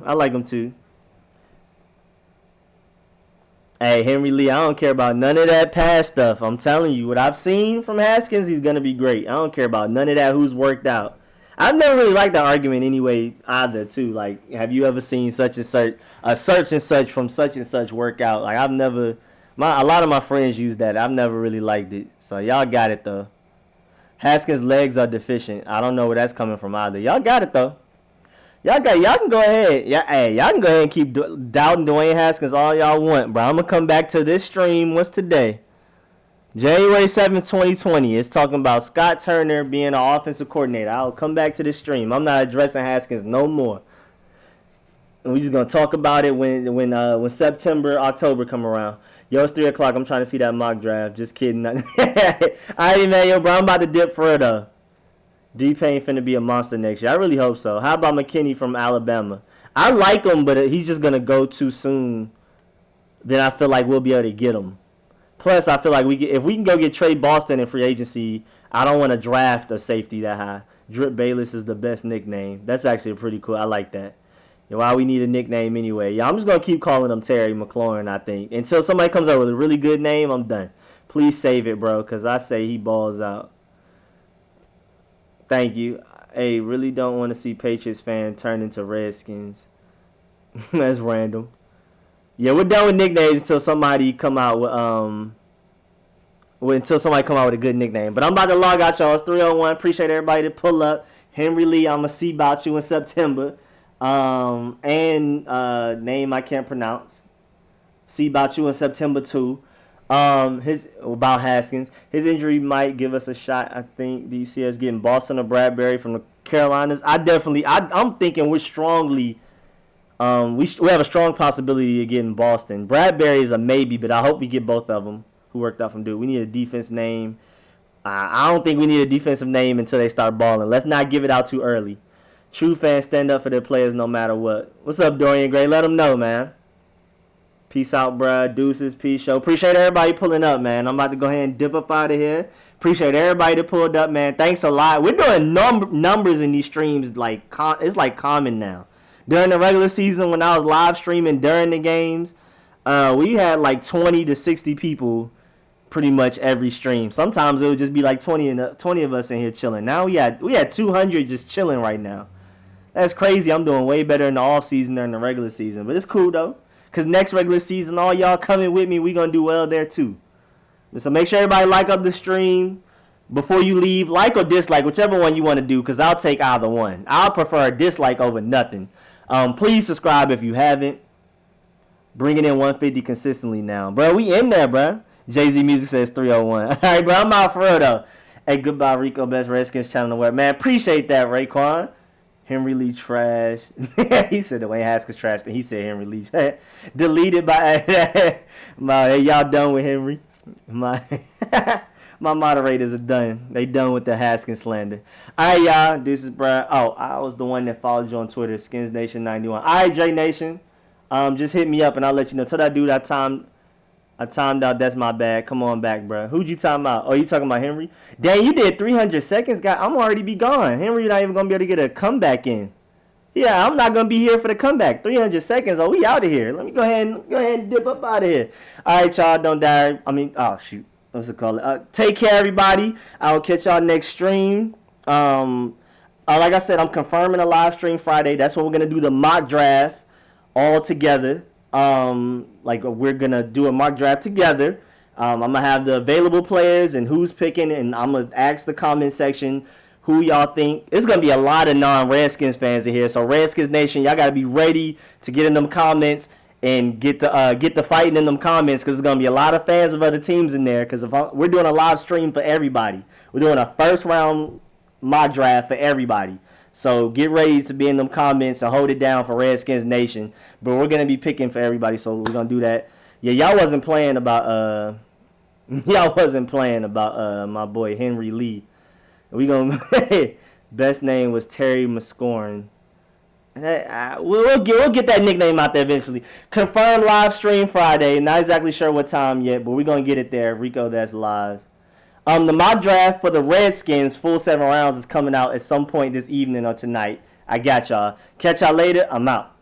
Hey, Henry Lee, I don't care about none of that past stuff. I'm telling you, what I've seen from Haskins, he's going to be great. I don't care about none of that who's worked out. I've never really liked that argument anyway either, too. Like, have you ever seen such and such from such and such workout? Like, I've never, a lot of my friends use that. I've never really liked it. So, y'all got it, though. Haskins' legs are deficient. I don't know where that's coming from either. Y'all got it though. Y'all can go ahead. Y'all can go ahead and keep doubting Dwayne Haskins all y'all want, bro. I'm gonna come back to this stream. What's today? January 7th, 2020. It's talking about Scott Turner being an offensive coordinator. I'll come back to this stream. I'm not addressing Haskins no more. And we just gonna talk about it when September, October come around. Yo, it's 3 o'clock. I'm trying to see that mock draft. Just kidding. All right, man. Yo, bro, I'm about to dip for it, though. D-Payne finna be a monster next year. I really hope so. How about McKinney from Alabama? I like him, but he's just going to go too soon. Then I feel like we'll be able to get him. Plus, I feel like if we can go get Trey Boston in free agency, I don't want to draft a safety that high. Drip Bayless is the best nickname. That's actually pretty cool. I like that. Why we need a nickname anyway. Yeah, I'm just going to keep calling him Terry McLaurin, I think. Until somebody comes up with a really good name, I'm done. Please save it, bro, because I say he balls out. Thank you. Hey, really don't want to see Patriots fan turn into Redskins. That's random. Yeah, we're done with nicknames until somebody come out with a good nickname. But I'm about to log out, y'all. It's 3:01. Appreciate everybody to pull up. Henry Lee, I'm going to see about you in September. Name I can't pronounce. See about you in September too. About Haskins. His injury might give us a shot. I think. Do you see us getting Boston or Bradbury from the Carolinas? I'm thinking we're strongly We have a strong possibility of getting Boston. Bradbury is a maybe, but I hope we get both of them who worked out from Duke. We need a defense name. I don't think we need a defensive name until they start balling. Let's not give it out too early. True fans stand up for their players no matter what. What's up, Dorian Gray? Let them know, man. Peace out, bruh. Deuces, peace show. Appreciate everybody pulling up, man. I'm about to go ahead and dip up out of here. Appreciate everybody that pulled up, man. Thanks a lot. We're doing numbers in these streams. It's like common now. During the regular season, when I was live streaming during the games, we had like 20 to 60 people pretty much every stream. Sometimes it would just be like 20 of us in here chilling. Now we had 200 just chilling right now. That's crazy. I'm doing way better in the off season than the regular season, but it's cool though. Cause next regular season, all y'all coming with me, we gonna do well there too. So make sure everybody like up the stream before you leave. Like or dislike, whichever one you want to do. Cause I'll take either one. I'll prefer a dislike over nothing. Please subscribe if you haven't. Bringing in 150 consistently now, bro. We in there, bro. Jay-Z Music says 301. All right, bro. I'm out for real though. Hey, goodbye, Rico. Best Redskins channel in the web, man. Appreciate that, Raekwon. Henry Lee trash. He said Dwayne Haskins trash. Then he said Henry Lee deleted by. Hey, y'all done with Henry? My moderators are done. They done with the Haskins slander. All right, y'all. This is Brad. Oh, I was the one that followed you on Twitter. Skins Nation 91. All right, J Nation. Just hit me up and I'll let you know. Tell that dude I timed out. That's my bad. Come on back, bro. Who'd you time out? Oh, you talking about Henry? Dang, you did 300 seconds, guy. I'm already be gone. Henry not even gonna be able to get a comeback in. Yeah, I'm not gonna be here for the comeback. 300 seconds. Oh, we out of here. Let me go ahead and dip up out of here. All right, y'all. Don't die. I mean, oh shoot. What's it called? Take care, everybody. I will catch y'all next stream. Like I said, I'm confirming a live stream Friday. That's when we're gonna do the mock draft all together. Like we're gonna do a mock draft together. I'm gonna have the available players and who's picking, and I'm gonna ask the comment section who y'all think. It's gonna be a lot of non-Redskins fans in here, so Redskins Nation, y'all gotta be ready to get in them comments and get the fighting in them comments, because there's gonna be a lot of fans of other teams in there. Because we're doing a live stream for everybody. We're doing a first round mock draft for everybody. So get ready to be in them comments and hold it down for Redskins Nation. But we're gonna be picking for everybody, so we're gonna do that. Yeah, y'all wasn't playing about my boy Henry Lee. We gonna best name was Terry Muscorin. We'll get that nickname out there eventually. Confirmed live stream Friday. Not exactly sure what time yet, but we're gonna get it there. Rico, that's live. The mock draft for the Redskins, full 7 rounds, is coming out at some point this evening or tonight. I got y'all. Catch y'all later. I'm out.